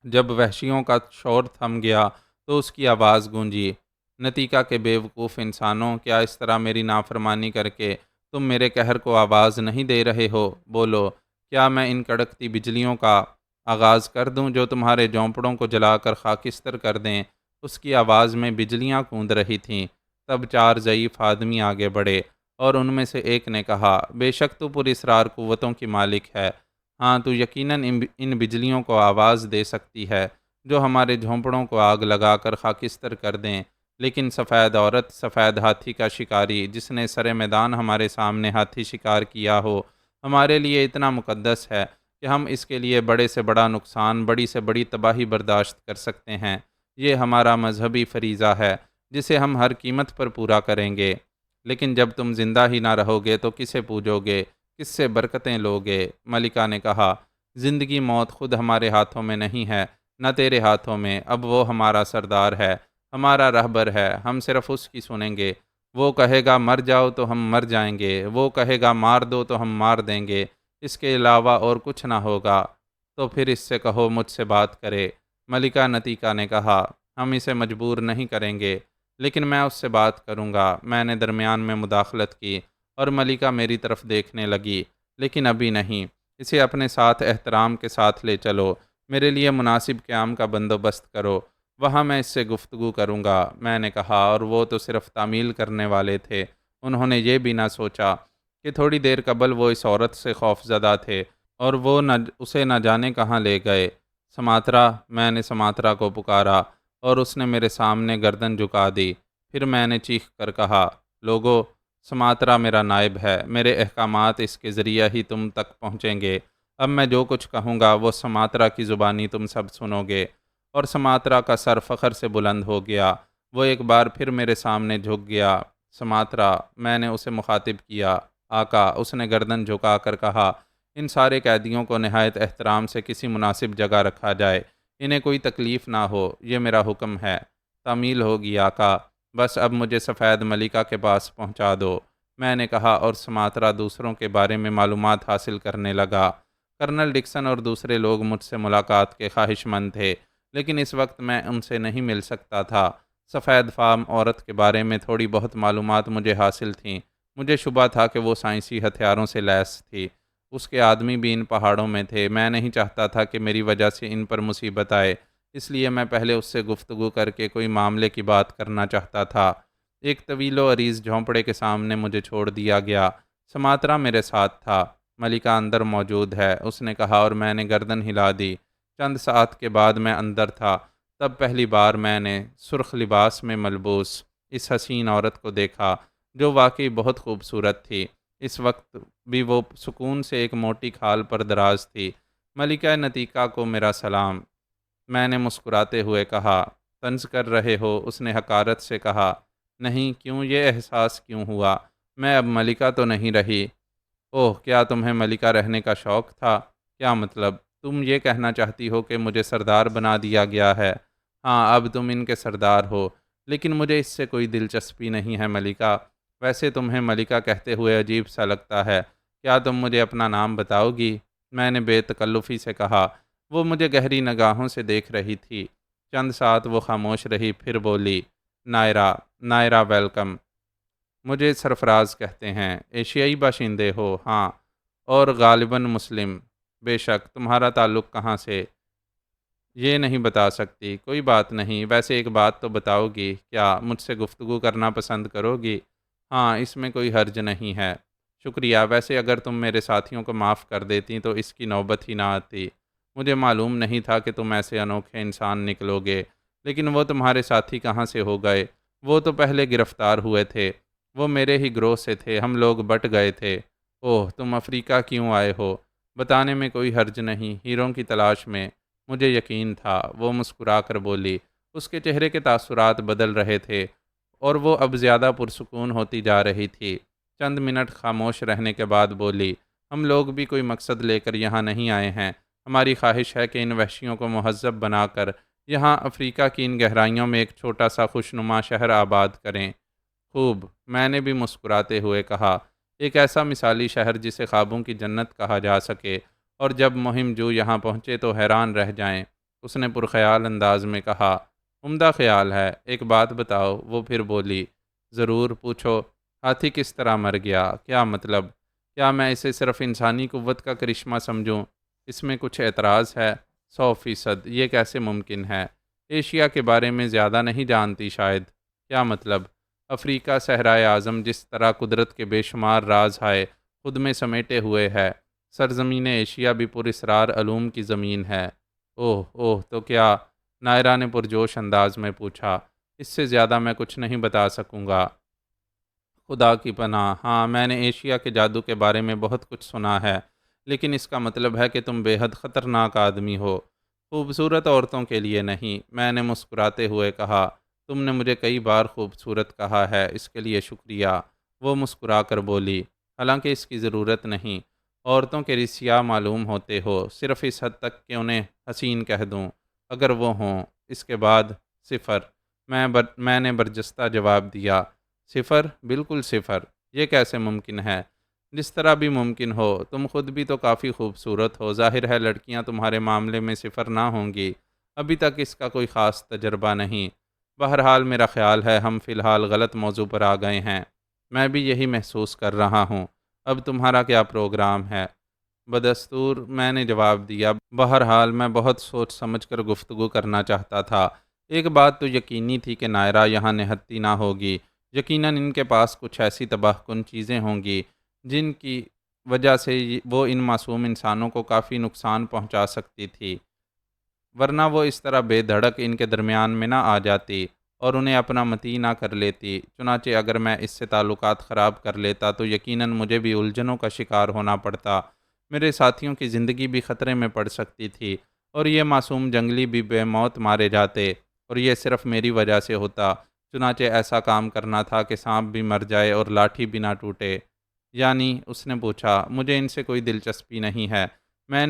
جب وحشیوں کا شور تھم گیا تو اس کی آواز گونجی، نتیکا کے بے وقوف انسانوں، کیا اس طرح میری نافرمانی کر کے تم میرے قہر کو آواز نہیں دے رہے ہو؟ بولو، کیا میں ان کڑکتی بجلیوں کا آغاز کر دوں جو تمہارے جھونپڑوں کو جلا کر خاکستر کر دیں؟ اس کی آواز میں بجلیاں کوند رہی تھیں۔ تب چار ضعیف آدمی آگے بڑھے، اور ان میں سے ایک نے کہا، بے شک تو پراسرار قوتوں کی مالک ہے۔ ہاں، تو یقیناً ان بجلیوں کو آواز دے سکتی ہے جو ہمارے جھونپڑوں کو آگ لگا کر خاکستر کر دیں۔ لیکن سفید عورت، سفید ہاتھی کا شکاری، جس نے سرے میدان ہمارے سامنے ہاتھی شکار کیا ہو، ہمارے لیے اتنا مقدس ہے کہ ہم اس کے لیے بڑے سے بڑا نقصان، بڑی سے بڑی تباہی برداشت کر سکتے ہیں۔ یہ ہمارا مذہبی فریضہ ہے جسے ہم ہر قیمت پر پورا کریں گے۔ لیکن جب تم زندہ ہی نہ رہو گے تو کسے پوجو گے، کس سے برکتیں لوگے؟ ملکہ نے کہا، زندگی موت خود ہمارے ہاتھوں میں نہیں ہے، نہ تیرے ہاتھوں میں۔ اب وہ ہمارا سردار ہے، ہمارا رہبر ہے، ہم صرف اس کی سنیں گے۔ وہ کہے گا مر جاؤ تو ہم مر جائیں گے، وہ کہے گا مار دو تو ہم مار دیں گے، اس کے علاوہ اور کچھ نہ ہوگا۔ تو پھر اس سے کہو مجھ سے بات کرے۔ ملکہ نتیکا نے کہا، ہم اسے مجبور نہیں کریں گے، لیکن میں اس سے بات کروں گا۔ میں نے درمیان میں مداخلت کی، اور ملکہ میری طرف دیکھنے لگی، لیکن ابھی نہیں، اسے اپنے ساتھ احترام کے ساتھ لے چلو، میرے لیے مناسب قیام کا بندوبست کرو، وہاں میں اس سے گفتگو کروں گا۔ میں نے کہا، اور وہ تو صرف تعمیل کرنے والے تھے، انہوں نے یہ بھی نہ سوچا کہ تھوڑی دیر قبل وہ اس عورت سے خوف زدہ تھے، اور وہ اسے نہ جانے کہاں لے گئے۔ سماترا، میں نے سماترا کو پکارا، اور اس نے میرے سامنے گردن جھکا دی۔ پھر میں نے چیخ کر کہا، لوگو، سماترا میرا نائب ہے، میرے احکامات اس کے ذریعہ ہی تم تک پہنچیں گے۔ اب میں جو کچھ کہوں گا وہ سماترا کی زبانی تم سب سنو گے۔ اور سماترا کا سر فخر سے بلند ہو گیا، وہ ایک بار پھر میرے سامنے جھک گیا۔ سماترا، میں نے اسے مخاطب کیا، آقا، اس نے گردن جھکا کر کہا، ان سارے قیدیوں کو نہایت احترام سے کسی مناسب جگہ رکھا جائے، انہیں کوئی تکلیف نہ ہو، یہ میرا حکم ہے۔ تعمیل ہوگی آقا، بس اب مجھے سفید ملکہ کے پاس پہنچا دو، میں نے کہا، اور سماترا دوسروں کے بارے میں معلومات حاصل کرنے لگا۔ کرنل ڈکسن اور دوسرے لوگ مجھ سے ملاقات کے خواہش مند تھے، لیکن اس وقت میں ان سے نہیں مل سکتا تھا۔ سفید فام عورت کے بارے میں تھوڑی بہت معلومات مجھے حاصل تھیں۔ مجھے شبہ تھا کہ وہ سائنسی ہتھیاروں سے لیس تھی۔ اس کے آدمی بھی ان پہاڑوں میں تھے۔ میں نہیں چاہتا تھا کہ میری وجہ سے ان پر مصیبت آئے، اس لیے میں پہلے اس سے گفتگو کر کے کوئی معاملے کی بات کرنا چاہتا تھا۔ ایک طویل و عریض جھونپڑے کے سامنے مجھے چھوڑ دیا گیا۔ سماترا میرے ساتھ تھا۔ ملکہ اندر موجود ہے، اس نے کہا، اور میں نے گردن ہلا دی۔ چند ساعت کے بعد میں اندر تھا۔ تب پہلی بار میں نے سرخ لباس میں ملبوس اس حسین عورت کو دیکھا جو واقعی بہت خوبصورت تھی۔ اس وقت بھی وہ سکون سے ایک موٹی کھال پر دراز تھی۔ ملکہ نتیکا کو میرا سلام، میں نے مسکراتے ہوئے کہا۔ طنز کر رہے ہو؟ اس نے حقارت سے کہا۔ نہیں، کیوں، یہ احساس کیوں ہوا؟ میں اب ملکہ تو نہیں رہی۔ اوہ، کیا تمہیں ملکہ رہنے کا شوق تھا؟ کیا مطلب؟ تم یہ کہنا چاہتی ہو کہ مجھے سردار بنا دیا گیا ہے؟ ہاں، اب تم ان کے سردار ہو، لیکن مجھے اس سے کوئی دلچسپی نہیں ہے ملکہ۔ ویسے تمہیں ملکہ کہتے ہوئے عجیب سا لگتا ہے، کیا تم مجھے اپنا نام بتاؤ گی؟ میں نے بے تکلفی سے کہا۔ وہ مجھے گہری نگاہوں سے دیکھ رہی تھی۔ چند ساتھ وہ خاموش رہی، پھر بولی، نائرہ، نائرہ ویلکم۔ مجھے سرفراز کہتے ہیں۔ ایشیائی باشندے ہو؟ ہاں، اور غالباً مسلم۔ بے شک۔ تمہارا تعلق کہاں سے؟ یہ نہیں بتا سکتی۔ کوئی بات نہیں، ویسے ایک بات تو بتاؤ گی؟ کیا مجھ سے گفتگو کرنا پسند کرو گی؟ ہاں، اس میں کوئی حرج نہیں ہے۔ شکریہ۔ ویسے اگر تم میرے ساتھیوں کو معاف کر دیتی تو اس کی نوبت ہی نہ آتی۔ مجھے معلوم نہیں تھا کہ تم ایسے انوکھے انسان نکلو گے۔ لیکن وہ تمہارے ساتھی کہاں سے ہو گئے؟ وہ تو پہلے گرفتار ہوئے تھے۔ وہ میرے ہی گروہ سے تھے، ہم لوگ بٹ گئے تھے۔ اوہ، تم افریقہ کیوں آئے ہو؟ بتانے میں کوئی حرج نہیں، ہیروں کی تلاش میں۔ مجھے یقین تھا۔ وہ مسکرا کر بولی۔ اس کے چہرے کے تاثرات بدل رہے تھے اور وہ اب زیادہ پرسکون ہوتی جا رہی تھی۔ چند منٹ خاموش رہنے کے بعد بولی، ہم لوگ بھی کوئی مقصد لے کر یہاں نہیں آئے ہیں۔ ہماری خواہش ہے کہ ان وحشیوں کو مہذب بنا کر یہاں افریقہ کی ان گہرائیوں میں ایک چھوٹا سا خوشنما شہر آباد کریں۔ خوب، میں نے بھی مسکراتے ہوئے کہا، ایک ایسا مثالی شہر جسے خوابوں کی جنت کہا جا سکے، اور جب مہم جو یہاں پہنچے تو حیران رہ جائیں۔ اس نے پرخیال انداز میں کہا، عمدہ خیال ہے، ایک بات بتاؤ۔ وہ پھر بولی، ضرور، پوچھو۔ ہاتھی کس طرح مر گیا؟ کیا مطلب؟ کیا میں اسے صرف انسانی قوت کا کرشمہ سمجھوں؟ اس میں کچھ اعتراض ہے؟ 100%۔ یہ کیسے ممکن ہے؟ ایشیا کے بارے میں زیادہ نہیں جانتی شاید۔ کیا مطلب؟ افریقہ صحرائے اعظم جس طرح قدرت کے بے شمار راز ہائے خود میں سمیٹے ہوئے ہے، سرزمین ایشیا بھی پراسرار علوم کی زمین ہے۔ اوہ اوہ، تو کیا؟ نائرہ نے پرجوش انداز میں پوچھا۔ اس سے زیادہ میں کچھ نہیں بتا سکوں گا۔ خدا کی پناہ، ہاں، میں نے ایشیا کے جادو کے بارے میں بہت کچھ سنا ہے، لیکن اس کا مطلب ہے کہ تم بے حد خطرناک آدمی ہو۔ خوبصورت عورتوں کے لیے نہیں، میں نے مسکراتے ہوئے کہا۔ تم نے مجھے کئی بار خوبصورت کہا ہے، اس کے لیے شکریہ۔ وہ مسکرا کر بولی، حالانکہ اس کی ضرورت نہیں۔ عورتوں کے رسیا معلوم ہوتے ہو، صرف اس حد تک کہ انہیں حسین کہہ دوں، اگر وہ ہوں۔ اس کے بعد صفر۔ میں نے برجستہ جواب دیا۔ صفر؟ بالکل صفر۔ یہ کیسے ممکن ہے؟ جس طرح بھی ممکن ہو، تم خود بھی تو کافی خوبصورت ہو، ظاہر ہے لڑکیاں تمہارے معاملے میں صفر نہ ہوں گی۔ ابھی تک اس کا کوئی خاص تجربہ نہیں۔ بہرحال میرا خیال ہے ہم فی الحال غلط موضوع پر آ گئے ہیں۔ میں بھی یہی محسوس کر رہا ہوں۔ اب تمہارا کیا پروگرام ہے؟ بدستور میں نے جواب دیا، بہرحال میں بہت سوچ سمجھ کر گفتگو کرنا چاہتا تھا۔ ایک بات تو یقینی تھی کہ نائرہ یہاں نہتی نہ ہوگی۔ یقیناً ان کے پاس کچھ ایسی تباہ کن چیزیں ہوں گی جن کی وجہ سے وہ ان معصوم انسانوں کو کافی نقصان پہنچا سکتی تھی، ورنہ وہ اس طرح بے دھڑک ان کے درمیان میں نہ آ جاتی اور انہیں اپنا مطیع نہ کر لیتی۔ چنانچہ اگر میں اس سے تعلقات خراب کر لیتا تو یقیناً مجھے بھی الجھنوں کا شکار ہونا پڑتا، میرے ساتھیوں کی زندگی بھی خطرے میں پڑ سکتی تھی، اور یہ معصوم جنگلی بھی بے موت مارے جاتے، اور یہ صرف میری وجہ سے ہوتا۔ چنانچہ ایسا کام کرنا تھا کہ سانپ بھی مر جائے اور لاٹھی بھی نہ ٹوٹے۔ یعنی؟ اس نے پوچھا۔ مجھے ان سے کوئی دلچسپی نہیں ہے۔ میں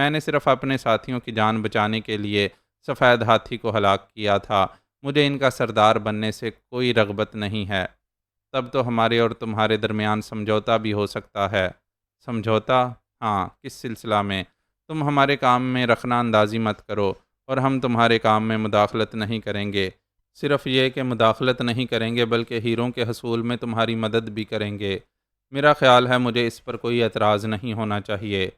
نے صرف اپنے ساتھیوں کی جان بچانے کے لیے سفید ہاتھی کو ہلاک کیا تھا۔ مجھے ان کا سردار بننے سے کوئی رغبت نہیں ہے۔ تب تو ہمارے اور تمہارے درمیان سمجھوتا بھی ہو سکتا ہے۔ سمجھوتا؟ ہاں، کس سلسلہ میں؟ تم ہمارے کام میں رخنہ اندازی مت کرو اور ہم تمہارے کام میں مداخلت نہیں کریں گے۔ صرف یہ کہ مداخلت نہیں کریں گے بلکہ ہیروں کے حصول میں تمہاری مدد بھی کریں گے۔ میرا خیال ہے مجھے اس پر کوئی اعتراض نہیں ہونا چاہیے۔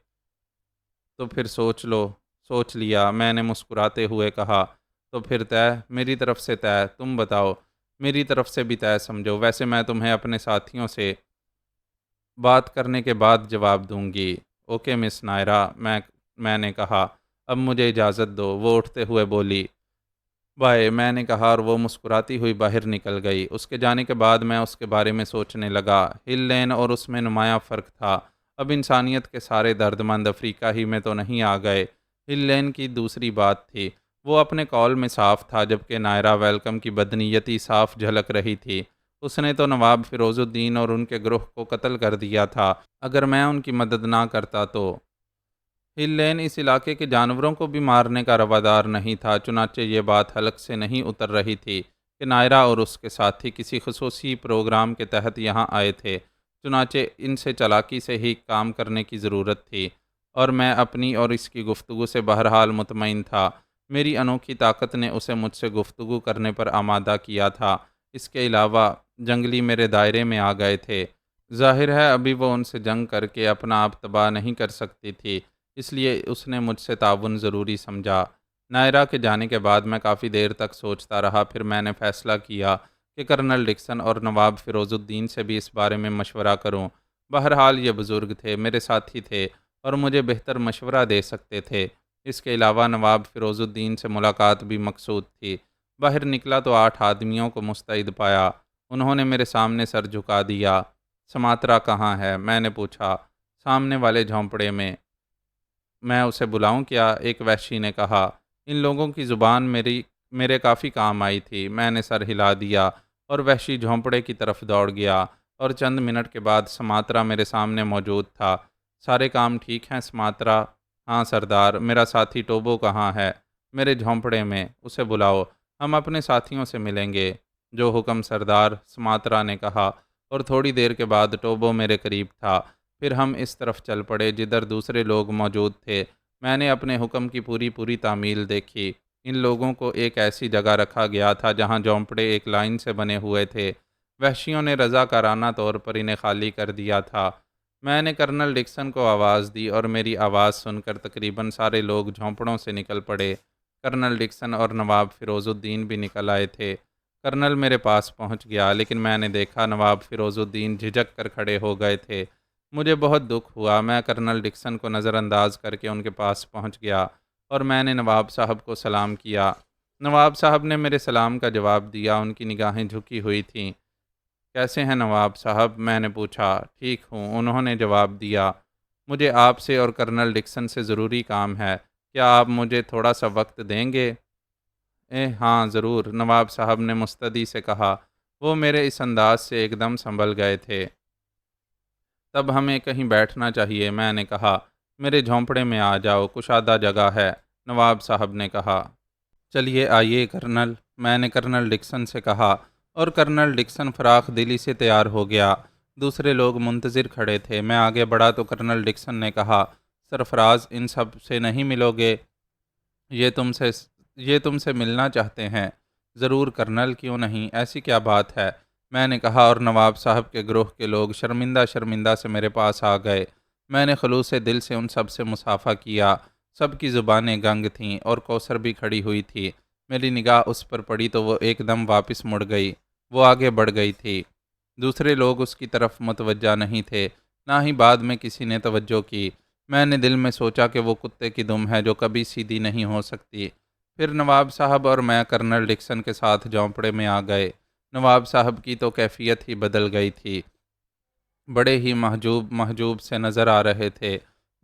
تو پھر سوچ لو۔ سوچ لیا، میں نے مسکراتے ہوئے کہا۔ تو پھر طے؟ میری طرف سے طے۔ تم بتاؤ۔ میری طرف سے بھی طے سمجھو۔ ویسے میں تمہیں اپنے ساتھیوں سے بات کرنے کے بعد جواب دوں گی۔ اوکے مس نائرہ، میں نے کہا، اب مجھے اجازت دو۔ وہ اٹھتے ہوئے بولی، بائے، میں نے کہا، اور وہ مسکراتی ہوئی باہر نکل گئی۔ اس کے جانے کے بعد میں اس کے بارے میں سوچنے لگا۔ ہل لین اور اس میں نمایاں فرق تھا۔ اب انسانیت کے سارے درد مند افریقہ ہی میں تو نہیں آ گئے۔ ہل لین کی دوسری بات تھی، وہ اپنے قول میں صاف تھا، جبکہ نائرہ ویلکم کی بدنیتی صاف جھلک رہی تھی۔ اس نے تو نواب فیروز الدین اور ان کے گروہ کو قتل کر دیا تھا۔ اگر میں ان کی مدد نہ کرتا تو ہل لین اس علاقے کے جانوروں کو بھی مارنے کا روادار نہیں تھا۔ چنانچہ یہ بات حلق سے نہیں اتر رہی تھی کہ نائرہ اور اس کے ساتھی کسی خصوصی پروگرام کے تحت یہاں آئے تھے، چنانچہ ان سے چالاکی سے ہی کام کرنے کی ضرورت تھی۔ اور میں اپنی اور اس کی گفتگو سے بہرحال مطمئن تھا۔ میری انوکھی طاقت نے اسے مجھ سے گفتگو کرنے پر آمادہ کیا تھا۔ اس کے علاوہ جنگلی میرے دائرے میں آ گئے تھے۔ ظاہر ہے ابھی وہ ان سے جنگ کر کے اپنا آپ تباہ نہیں کر سکتی تھی، اس لیے اس نے مجھ سے تعاون ضروری سمجھا۔ نائرہ کے جانے کے بعد میں کافی دیر تک سوچتا رہا، پھر میں نے فیصلہ کیا کہ کرنل ڈکسن اور نواب فیروز الدین سے بھی اس بارے میں مشورہ کروں۔ بہرحال یہ بزرگ تھے، میرے ساتھی تھے اور مجھے بہتر مشورہ دے سکتے تھے۔ اس کے علاوہ نواب فیروز الدین سے ملاقات بھی مقصود تھی۔ باہر نکلا تو 8 آدمیوں کو مستعد پایا۔ انہوں نے میرے سامنے سر جھکا دیا۔ سماترا کہاں ہے؟ میں نے پوچھا۔ سامنے والے جھونپڑے میں۔ میں اسے بلاؤں کیا؟ ایک وحشی نے کہا۔ ان لوگوں کی زبان میرے کافی کام آئی تھی۔ میں نے سر ہلا دیا اور وحشی جھونپڑے کی طرف دوڑ گیا، اور چند منٹ کے بعد سماترا میرے سامنے موجود تھا۔ سارے کام ٹھیک ہیں سماترا؟ ہاں سردار۔ میرا ساتھی ٹوبو کہاں ہے؟ میرے جھونپڑے میں، اسے بلاؤ، ہم اپنے ساتھیوں سے ملیں گے۔ جو حکم سردار، سماترا نے کہا، اور تھوڑی دیر کے بعد ٹوبو میرے قریب تھا۔ پھر ہم اس طرف چل پڑے جدھر دوسرے لوگ موجود تھے۔ میں نے اپنے حکم کی پوری تعمیل دیکھی۔ ان لوگوں کو ایک ایسی جگہ رکھا گیا تھا جہاں جھونپڑے ایک لائن سے بنے ہوئے تھے۔ وحشیوں نے رضاکارانہ طور پر انہیں خالی کر دیا تھا۔ میں نے کرنل ڈکسن کو آواز دی اور میری آواز سن کر تقریباً سارے لوگ جھونپڑوں سے نکل پڑے۔ کرنل ڈکسن اور نواب فیروز الدین بھی نکل آئے تھے۔ کرنل میرے پاس پہنچ گیا، لیکن میں نے دیکھا نواب فیروز الدین جھجک کر کھڑے ہو گئے تھے۔ مجھے بہت دکھ ہوا۔ میں کرنل ڈکسن کو نظر انداز کر کے ان کے پاس پہنچ گیا اور میں نے نواب صاحب کو سلام کیا۔ نواب صاحب نے میرے سلام کا جواب دیا۔ ان کی نگاہیں جھکی ہوئی تھیں۔ کیسے ہیں نواب صاحب؟ میں نے پوچھا۔ ٹھیک ہوں، انہوں نے جواب دیا۔ مجھے آپ سے اور کرنل ڈکسن سے ضروری کام ہے، کیا آپ مجھے تھوڑا سا وقت دیں گے؟ ہاں ضرور، نواب صاحب نے مستعدی سے کہا۔ وہ میرے اس انداز سے ایک دم سنبھل گئے تھے۔ تب ہمیں کہیں بیٹھنا چاہیے، میں نے کہا۔ میرے جھونپڑے میں آ جاؤ، کشادہ جگہ ہے، نواب صاحب نے کہا۔ چلیے آئیے کرنل، میں نے کرنل ڈکسن سے کہا، اور کرنل ڈکسن فراخ دلی سے تیار ہو گیا۔ دوسرے لوگ منتظر کھڑے تھے۔ میں آگے بڑھا تو کرنل ڈکسن نے کہا، سرفراز ان سب سے نہیں ملو گے؟ یہ تم سے ملنا چاہتے ہیں؟ ضرور کرنل، کیوں نہیں، ایسی کیا بات ہے؟ میں نے کہا، اور نواب صاحب کے گروہ کے لوگ شرمندہ سے میرے پاس آ گئے۔ میں نے خلوص دل سے ان سب سے مصافحہ کیا۔ سب کی زبانیں گنگ تھیں اور کوثر بھی کھڑی ہوئی تھی۔ میری نگاہ اس پر پڑی تو وہ ایک دم واپس مڑ گئی۔ وہ آگے بڑھ گئی تھی۔ دوسرے لوگ اس کی طرف متوجہ نہیں تھے، نہ ہی بعد میں کسی نے توجہ کی۔ میں نے دل میں سوچا کہ وہ کتے کی دم ہے جو کبھی سیدھی نہیں ہو سکتی۔ پھر نواب صاحب اور میں کرنل ڈکسن کے ساتھ جھونپڑے میں آ گئے۔ نواب صاحب کی تو کیفیت ہی بدل گئی تھی، بڑے ہی محجوب سے نظر آ رہے تھے۔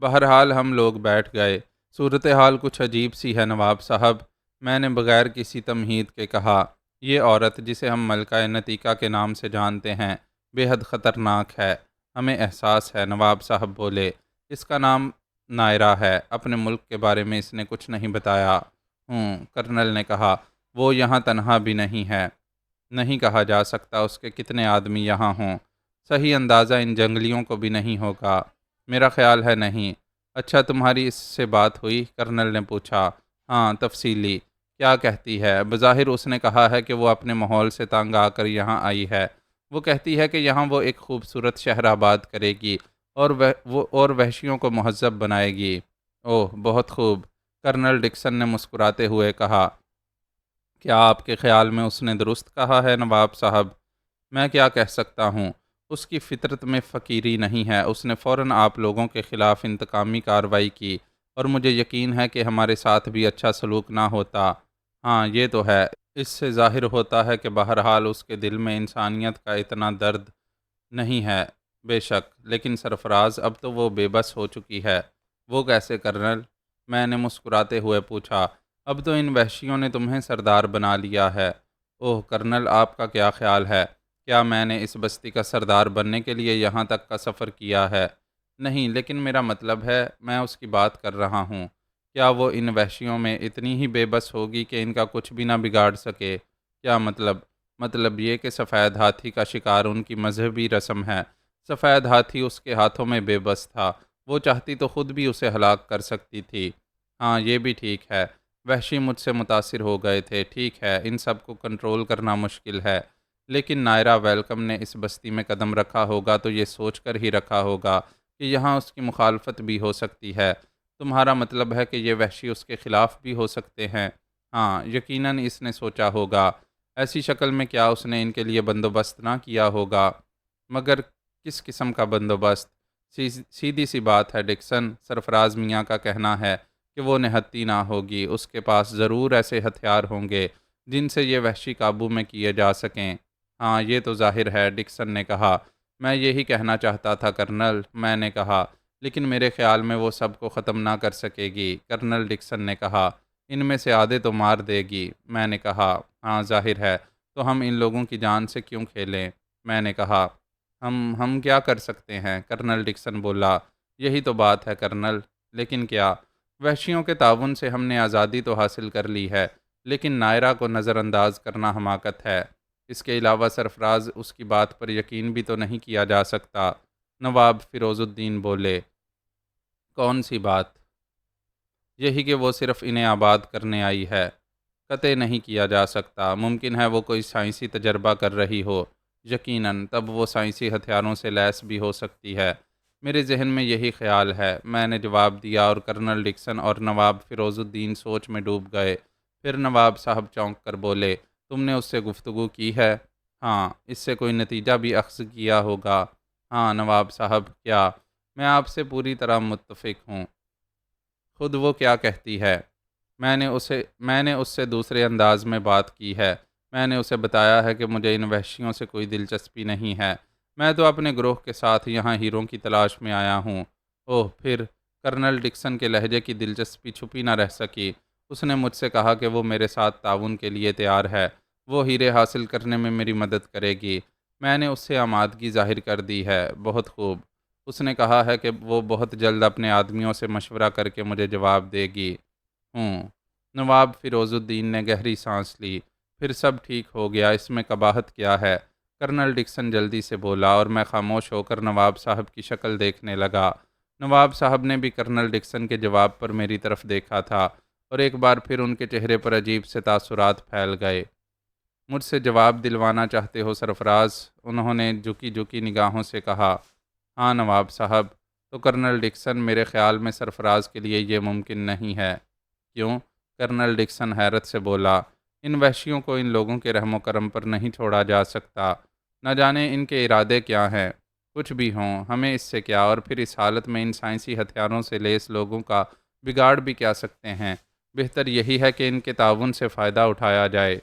بہرحال ہم لوگ بیٹھ گئے۔ صورتحال کچھ عجیب سی ہے نواب صاحب، میں نے بغیر کسی تمہید کے کہا۔ یہ عورت جسے ہم ملکہ نتیکہ کے نام سے جانتے ہیں بے حد خطرناک ہے، ہمیں احساس ہے، نواب صاحب بولے۔ اس کا نام نائرہ ہے، اپنے ملک کے بارے میں اس نے کچھ نہیں بتایا۔ کرنل نے کہا، وہ یہاں تنہا بھی نہیں ہے۔ نہیں کہا جا سکتا اس کے کتنے آدمی یہاں ہوں، صحیح اندازہ ان جنگلیوں کو بھی نہیں ہوگا، میرا خیال ہے نہیں۔ اچھا تمہاری اس سے بات ہوئی؟ کرنل نے پوچھا۔ ہاں تفصیلی۔ کیا کہتی ہے؟ بظاہر اس نے کہا ہے کہ وہ اپنے ماحول سے تنگ آ کر یہاں آئی ہے۔ وہ کہتی ہے کہ یہاں وہ ایک خوبصورت شہر آباد کرے گی اور وحشیوں کو مہذب بنائے گی۔ اوہ بہت خوب، کرنل ڈکسن نے مسکراتے ہوئے کہا۔ کیا آپ کے خیال میں اس نے درست کہا ہے نواب صاحب؟ میں کیا کہہ سکتا ہوں، اس کی فطرت میں فقیری نہیں ہے۔ اس نے فوراً آپ لوگوں کے خلاف انتقامی کارروائی کی، اور مجھے یقین ہے کہ ہمارے ساتھ بھی اچھا سلوک نہ ہوتا۔ ہاں یہ تو ہے، اس سے ظاہر ہوتا ہے کہ بہرحال اس کے دل میں انسانیت کا اتنا درد نہیں ہے۔ بے شک، لیکن سرفراز اب تو وہ بے بس ہو چکی ہے۔ وہ کیسے کرنل؟ میں نے مسکراتے ہوئے پوچھا۔ اب تو ان وحشیوں نے تمہیں سردار بنا لیا ہے۔ اوہ کرنل، آپ کا کیا خیال ہے؟ کیا میں نے اس بستی کا سردار بننے کے لیے یہاں تک کا سفر کیا ہے؟ نہیں، لیکن میرا مطلب ہے، میں اس کی بات کر رہا ہوں۔ کیا وہ ان وحشیوں میں اتنی ہی بے بس ہوگی کہ ان کا کچھ بھی نہ بگاڑ سکے؟ کیا مطلب؟ مطلب یہ کہ سفید ہاتھی کا شکار ان کی مذہبی رسم ہے۔ سفید ہاتھی اس کے ہاتھوں میں بے بس تھا، وہ چاہتی تو خود بھی اسے ہلاک کر سکتی تھی۔ ہاں یہ بھی ٹھیک ہے، وحشی مجھ سے متاثر ہو گئے تھے، ٹھیک ہے ان سب کو کنٹرول کرنا مشکل ہے، لیکن نائرہ ویلکم نے اس بستی میں قدم رکھا ہوگا تو یہ سوچ کر ہی رکھا ہوگا کہ یہاں اس کی مخالفت بھی ہو سکتی ہے۔ تمہارا مطلب ہے کہ یہ وحشی اس کے خلاف بھی ہو سکتے ہیں؟ ہاں یقیناً اس نے سوچا ہوگا، ایسی شکل میں کیا اس نے ان کے لیے بندوبست نہ کیا ہوگا؟ مگر کس قسم کا بندوبست؟ سیدھی سی بات ہے ڈکسن، سرفراز میاں کا کہنا ہے کہ وہ نہتی نہ ہوگی، اس کے پاس ضرور ایسے ہتھیار ہوں گے جن سے یہ وحشی قابو میں کیے جا سکیں۔ ہاں یہ تو ظاہر ہے، ڈکسن نے کہا۔ میں یہی کہنا چاہتا تھا کرنل، میں نے کہا، لیکن میرے خیال میں وہ سب کو ختم نہ کر سکے گی، کرنل ڈکسن نے کہا۔ ان میں سے آدھے تو مار دے گی، میں نے کہا۔ ہاں ظاہر ہے، تو ہم ان لوگوں کی جان سے کیوں کھیلیں؟ میں نے کہا۔ ہم کیا کر سکتے ہیں؟ کرنل ڈکسن بولا۔ یہی تو بات ہے کرنل، لیکن کیا؟ وحشیوں کے تعاون سے ہم نے آزادی تو حاصل کر لی ہے، لیکن نائرہ کو نظر انداز کرنا حماقت ہے۔ اس کے علاوہ سرفراز اس کی بات پر یقین بھی تو نہیں کیا جا سکتا۔ نواب فیروز الدین بولے۔ کون سی بات؟ یہی کہ وہ صرف انہیں آباد کرنے آئی ہے۔ قطع نہیں کیا جا سکتا، ممکن ہے وہ کوئی سائنسی تجربہ کر رہی ہو، یقیناً تب وہ سائنسی ہتھیاروں سے لیس بھی ہو سکتی ہے۔ میرے ذہن میں یہی خیال ہے، میں نے جواب دیا، اور کرنل ڈکسن اور نواب فیروز الدین سوچ میں ڈوب گئے۔ پھر نواب صاحب چونک کر بولے، تم نے اس سے گفتگو کی ہے؟ ہاں، اس سے کوئی نتیجہ بھی اخذ کیا ہوگا؟ ہاں نواب صاحب۔ کیا؟ میں آپ سے پوری طرح متفق ہوں۔ خود وہ کیا کہتی ہے؟ میں نے اس سے دوسرے انداز میں بات کی ہے۔ میں نے اسے بتایا ہے کہ مجھے ان وحشیوں سے کوئی دلچسپی نہیں ہے، میں تو اپنے گروہ کے ساتھ یہاں ہیروں کی تلاش میں آیا ہوں۔ اوہ پھر؟ کرنل ڈکسن کے لہجے کی دلچسپی چھپی نہ رہ سکی۔ اس نے مجھ سے کہا کہ وہ میرے ساتھ تعاون کے لیے تیار ہے، وہ ہیرے حاصل کرنے میں میری مدد کرے گی۔ میں نے اس سے آمادگی ظاہر کر دی ہے۔ بہت خوب۔ اس نے کہا ہے کہ وہ بہت جلد اپنے آدمیوں سے مشورہ کر کے مجھے جواب دے گی۔ نواب فیروز الدین نے گہری سانس لی۔ پھر سب ٹھیک ہو گیا، اس میں قباحت کیا ہے؟ کرنل ڈکسن جلدی سے بولا، اور میں خاموش ہو کر نواب صاحب کی شکل دیکھنے لگا۔ نواب صاحب نے بھی کرنل ڈکسن کے جواب پر میری طرف دیکھا تھا، اور ایک بار پھر ان کے چہرے پر عجیب سے تاثرات پھیل گئے۔ مجھ سے جواب دلوانا چاہتے ہو سرفراز؟ انہوں نے جھکی جھکی نگاہوں سے کہا۔ ہاں نواب صاحب۔ تو کرنل ڈکسن، میرے خیال میں سرفراز کے لیے یہ ممکن نہیں ہے۔ کیوں؟ کرنل ڈکسن حیرت سے بولا۔ ان وحشیوں کو ان لوگوں کے رحم و کرم پر نہیں چھوڑا جا سکتا، نہ جانے ان کے ارادے کیا ہیں۔ کچھ بھی ہوں، ہمیں اس سے کیا؟ اور پھر اس حالت میں ان سائنسی ہتھیاروں سے لیس لوگوں کا بگاڑ بھی کیا سکتے ہیں؟ بہتر یہی ہے کہ ان کے تعاون سے فائدہ اٹھایا جائے۔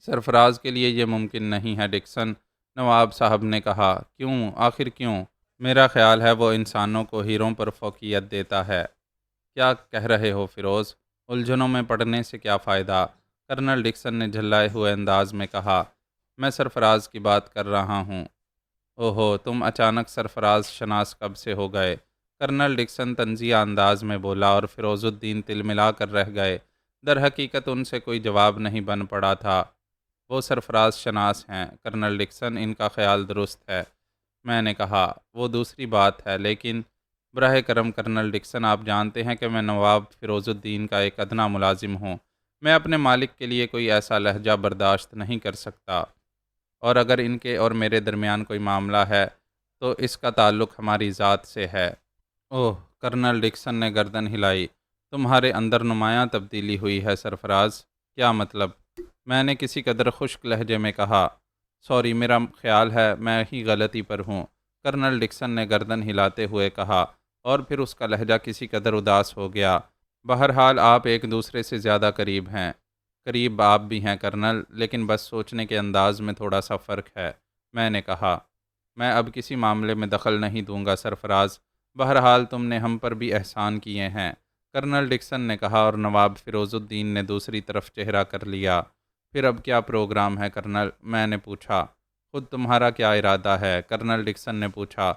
سرفراز کے لیے یہ ممکن نہیں ہے ڈکسن، نواب صاحب نے کہا۔ کیوں؟ آخر کیوں؟ میرا خیال ہے وہ انسانوں کو ہیروں پر فوقیت دیتا ہے۔ کیا کہہ رہے ہو فیروز؟ الجھنوں میں پڑنے سے کیا فائدہ؟ کرنل ڈکسن نے جھلائے ہوئے انداز میں کہا۔ میں سرفراز کی بات کر رہا ہوں۔ اوہو، تم اچانک سرفراز شناس کب سے ہو گئے؟ کرنل ڈکسن طنزیہ انداز میں بولا، اور فیروز الدین تلملا کر رہ گئے۔ در حقیقت ان سے کوئی جواب نہیں بن پڑا تھا۔ وہ سرفراز شناس ہیں کرنل ڈکسن، ان کا خیال درست ہے۔ میں نے کہا۔ وہ دوسری بات ہے، لیکن براہ کرم کرنل ڈکسن، آپ جانتے ہیں کہ میں نواب فیروز الدین کا ایک ادنیٰ ملازم ہوں۔ میں اپنے مالک کے لیے کوئی ایسا لہجہ برداشت نہیں کر سکتا، اور اگر ان کے اور میرے درمیان کوئی معاملہ ہے تو اس کا تعلق ہماری ذات سے ہے۔ اوہ، کرنل ڈکسن نے گردن ہلائی۔ تمہارے اندر نمایاں تبدیلی ہوئی ہے سرفراز۔ کیا مطلب؟ میں نے کسی قدر خشک لہجے میں کہا۔ سوری، میرا خیال ہے میں ہی غلطی پر ہوں، کرنل ڈکسن نے گردن ہلاتے ہوئے کہا، اور پھر اس کا لہجہ کسی قدر اداس ہو گیا۔ بہرحال آپ ایک دوسرے سے زیادہ قریب ہیں۔ قریب آپ بھی ہیں کرنل، لیکن بس سوچنے کے انداز میں تھوڑا سا فرق ہے، میں نے کہا۔ میں اب کسی معاملے میں دخل نہیں دوں گا سرفراز، بہرحال تم نے ہم پر بھی احسان کیے ہیں، کرنل ڈکسن نے کہا، اور نواب فیروز الدین نے دوسری طرف چہرہ کر لیا۔ پھر اب کیا پروگرام ہے کرنل؟ میں نے پوچھا۔ خود تمہارا کیا ارادہ ہے؟ کرنل ڈکسن نے پوچھا۔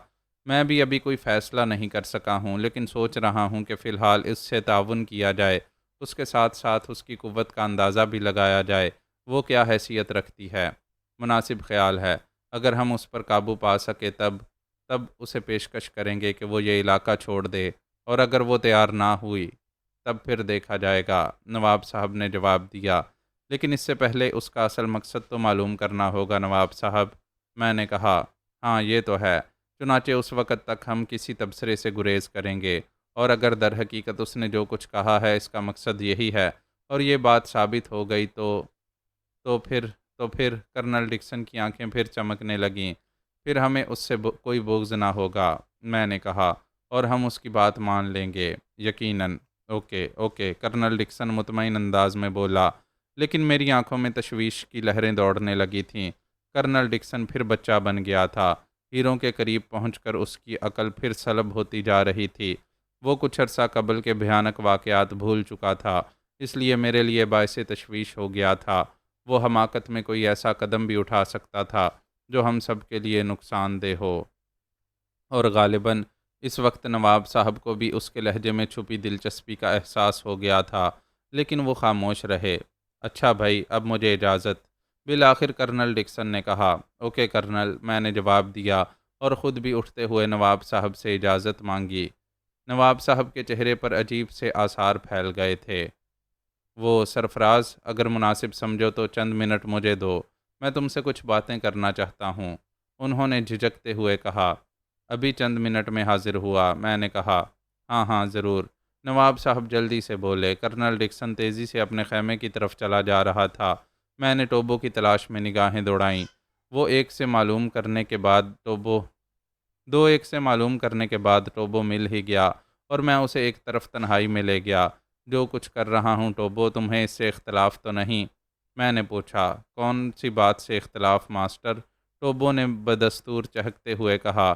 میں بھی ابھی کوئی فیصلہ نہیں کر سکا ہوں، لیکن سوچ رہا ہوں کہ فی الحال اس سے تعاون کیا جائے، اس کے ساتھ ساتھ اس کی قوت کا اندازہ بھی لگایا جائے، وہ کیا حیثیت رکھتی ہے۔ مناسب خیال ہے، اگر ہم اس پر قابو پا سکے تب تب اسے پیشکش کریں گے کہ وہ یہ علاقہ چھوڑ دے، اور اگر وہ تیار نہ ہوئی تب پھر دیکھا جائے گا، نواب صاحب نے جواب دیا۔ لیکن اس سے پہلے اس کا اصل مقصد تو معلوم کرنا ہوگا نواب صاحب، میں نے کہا۔ ہاں یہ تو ہے، چنانچہ اس وقت تک ہم کسی تبصرے سے گریز کریں گے، اور اگر در حقیقت اس نے جو کچھ کہا ہے اس کا مقصد یہی ہے اور یہ بات ثابت ہو گئی تو پھر تو پھر کرنل ڈکسن کی آنکھیں پھر چمکنے لگیں۔ پھر ہمیں اس سے کوئی بغض نہ ہوگا، میں نے کہا، اور ہم اس کی بات مان لیں گے، یقیناً۔ اوکے اوکے، کرنل ڈکسن مطمئن انداز میں بولا، لیکن میری آنکھوں میں تشویش کی لہریں دوڑنے لگی تھیں۔ کرنل ڈکسن پھر بچہ بن گیا تھا، ہیروں کے قریب پہنچ کر اس کی عقل پھر سلب ہوتی جا رہی تھی۔ وہ کچھ عرصہ قبل کے بھیانک واقعات بھول چکا تھا، اس لیے میرے لیے باعث تشویش ہو گیا تھا۔ وہ حماقت میں کوئی ایسا قدم بھی اٹھا سکتا تھا جو ہم سب کے لیے نقصان دہ ہو، اور غالباً اس وقت نواب صاحب کو بھی اس کے لہجے میں چھپی دلچسپی کا احساس ہو گیا تھا، لیکن وہ خاموش رہے۔ اچھا بھائی، اب مجھے اجازت، بالآخر کرنل ڈکسن نے کہا۔ اوکے کرنل، میں نے جواب دیا اور خود بھی اٹھتے ہوئے نواب صاحب سے اجازت مانگی۔ نواب صاحب کے چہرے پر عجیب سے آثار پھیل گئے تھے۔ وہ سرفراز، اگر مناسب سمجھو تو چند منٹ مجھے دو، میں تم سے کچھ باتیں کرنا چاہتا ہوں، انہوں نے جھجکتے ہوئے کہا۔ ابھی چند منٹ میں حاضر ہوا، میں نے کہا۔ ہاں ہاں ضرور، نواب صاحب جلدی سے بولے۔ کرنل ڈکسن تیزی سے اپنے خیمے کی طرف چلا جا رہا تھا۔ میں نے ٹوبو کی تلاش میں نگاہیں دوڑائیں۔ وہ ایک سے معلوم کرنے کے بعد ٹوبو مل ہی گیا، اور میں اسے ایک طرف تنہائی میں لے گیا۔ جو کچھ کر رہا ہوں ٹوبو، تمہیں اس سے اختلاف تو نہیں؟ میں نے پوچھا۔ کون سی بات سے اختلاف ماسٹر؟ ٹوبو نے بدستور چہکتے ہوئے کہا۔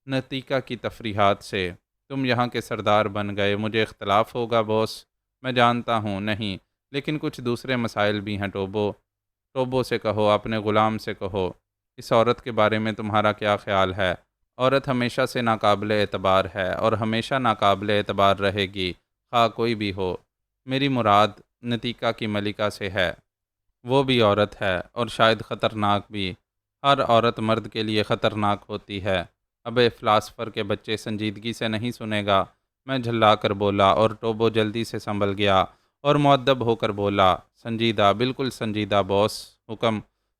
نتیکا کی تفریحات سے۔ تم یہاں کے سردار بن گئے، مجھے اختلاف ہوگا باس؟ میں جانتا ہوں نہیں، لیکن کچھ دوسرے مسائل بھی ہیں ٹوبو سے کہو، اپنے غلام سے کہو۔ اس عورت کے بارے میں تمہارا کیا خیال ہے؟ عورت ہمیشہ سے ناقابل اعتبار ہے اور ہمیشہ ناقابل اعتبار رہے گی، خواہ کوئی بھی ہو۔ میری مراد نتیکا کی ملکہ سے ہے۔ وہ بھی عورت ہے، اور شاید خطرناک بھی۔ ہر عورت مرد کے لیے خطرناک ہوتی ہے۔ ابے فلاسفر کے بچے، سنجیدگی سے نہیں سنے گا؟ میں جھلا کر بولا، اور ٹوبو جلدی سے سنبھل گیا اور مؤدب ہو کر بولا۔ سنجیدہ، بالکل سنجیدہ باس، حکم۔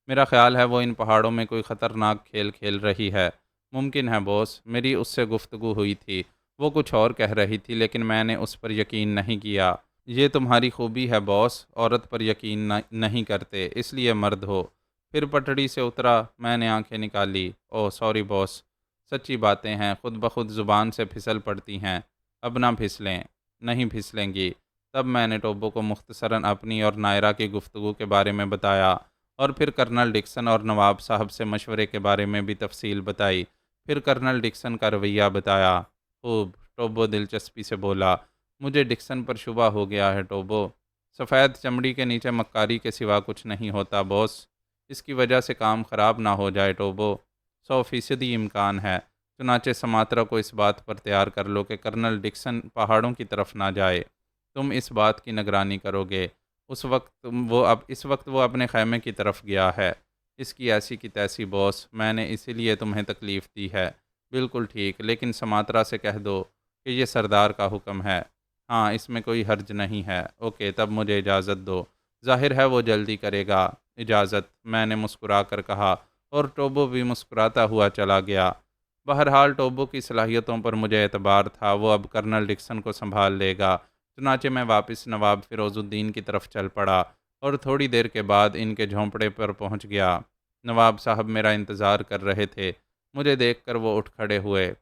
میرا خیال ہے وہ ان پہاڑوں میں کوئی خطرناک کھیل کھیل رہی ہے۔ ممکن ہے باس، میری اس سے گفتگو ہوئی تھی، وہ کچھ اور کہہ رہی تھی، لیکن میں نے اس پر یقین نہیں کیا۔ یہ تمہاری خوبی ہے باس، عورت پر یقین نہیں کرتے، اس لیے مرد ہو۔ پھر پٹڑی سے اترا، میں نے آنکھیں نکالی۔ اوہ سوری باس، سچی باتیں ہیں خود بخود زبان سے پھسل پڑتی ہیں، اب نہ پھسلیں۔ نہیں پھسلیں گی۔ تب میں نے ٹوبو کو مختصراً اپنی اور نائرہ کی گفتگو کے بارے میں بتایا، اور پھر کرنل ڈکسن اور نواب صاحب سے مشورے کے بارے میں بھی تفصیل بتائی۔ پھر کرنل ڈکسن کا رویہ بتایا۔ خوب، ٹوبو دلچسپی سے بولا۔ مجھے ڈکسن پر شبہ ہو گیا ہے ٹوبو، سفید چمڑی کے نیچے مکاری کے سوا کچھ نہیں ہوتا باس، اس کی وجہ سے کام خراب نہ ہو جائے ٹوبو۔ 100% امکان ہے، چنانچہ سماترا کو اس بات پر تیار کر لو کہ کرنل ڈکسن پہاڑوں کی طرف نہ جائے۔ تم اس بات کی نگرانی کرو گے۔ اس وقت وہ اپنے خیمے کی طرف گیا ہے۔ اس کی ایسی کی تیسی باس، میں نے اسی لیے تمہیں تکلیف دی ہے۔ بالکل ٹھیک، لیکن سماترا سے کہہ دو کہ یہ سردار کا حکم ہے۔ ہاں، اس میں کوئی حرج نہیں ہے۔ اوکے، تب مجھے اجازت دو۔ ظاہر ہے وہ جلدی کرے گا۔ اجازت، میں نے مسکرا کر کہا، اور ٹوبو بھی مسکراتا ہوا چلا گیا۔ بہرحال ٹوبو کی صلاحیتوں پر مجھے اعتبار تھا، وہ اب کرنل ڈکسن کو سنبھال لے گا۔ چنانچہ میں واپس نواب فیروز الدین کی طرف چل پڑا، اور تھوڑی دیر کے بعد ان کے جھونپڑے پر پہنچ گیا۔ نواب صاحب میرا انتظار کر رہے تھے۔ مجھے دیکھ کر وہ اٹھ کھڑے ہوئے۔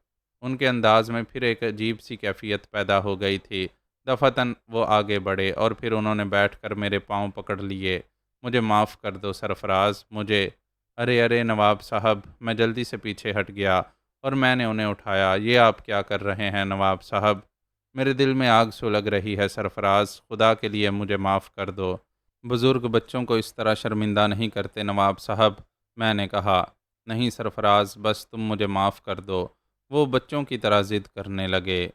ان کے انداز میں پھر ایک عجیب سی کیفیت پیدا ہو گئی تھی۔ دفعتاً وہ آگے بڑھے، اور پھر انہوں نے بیٹھ کر میرے پاؤں پکڑ لیے۔ مجھے معاف کر دو سرفراز، مجھے۔ ارے نواب صاحب، میں جلدی سے پیچھے ہٹ گیا، اور میں نے انہیں اٹھایا۔ یہ آپ کیا کر رہے ہیں نواب صاحب؟ میرے دل میں آگ سلگ رہی ہے سرفراز، خدا کے لیے مجھے معاف کر دو۔ بزرگ بچوں کو اس طرح شرمندہ نہیں کرتے نواب صاحب، میں نے کہا۔ نہیں سرفراز، بس تم مجھے معاف کر دو۔ وہ بچوں کی طرح ضد کرنے لگے۔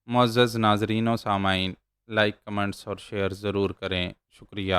معزز ناظرین و سامعین، لائک، کمنٹس اور شیئر ضرور کریں، شکریہ۔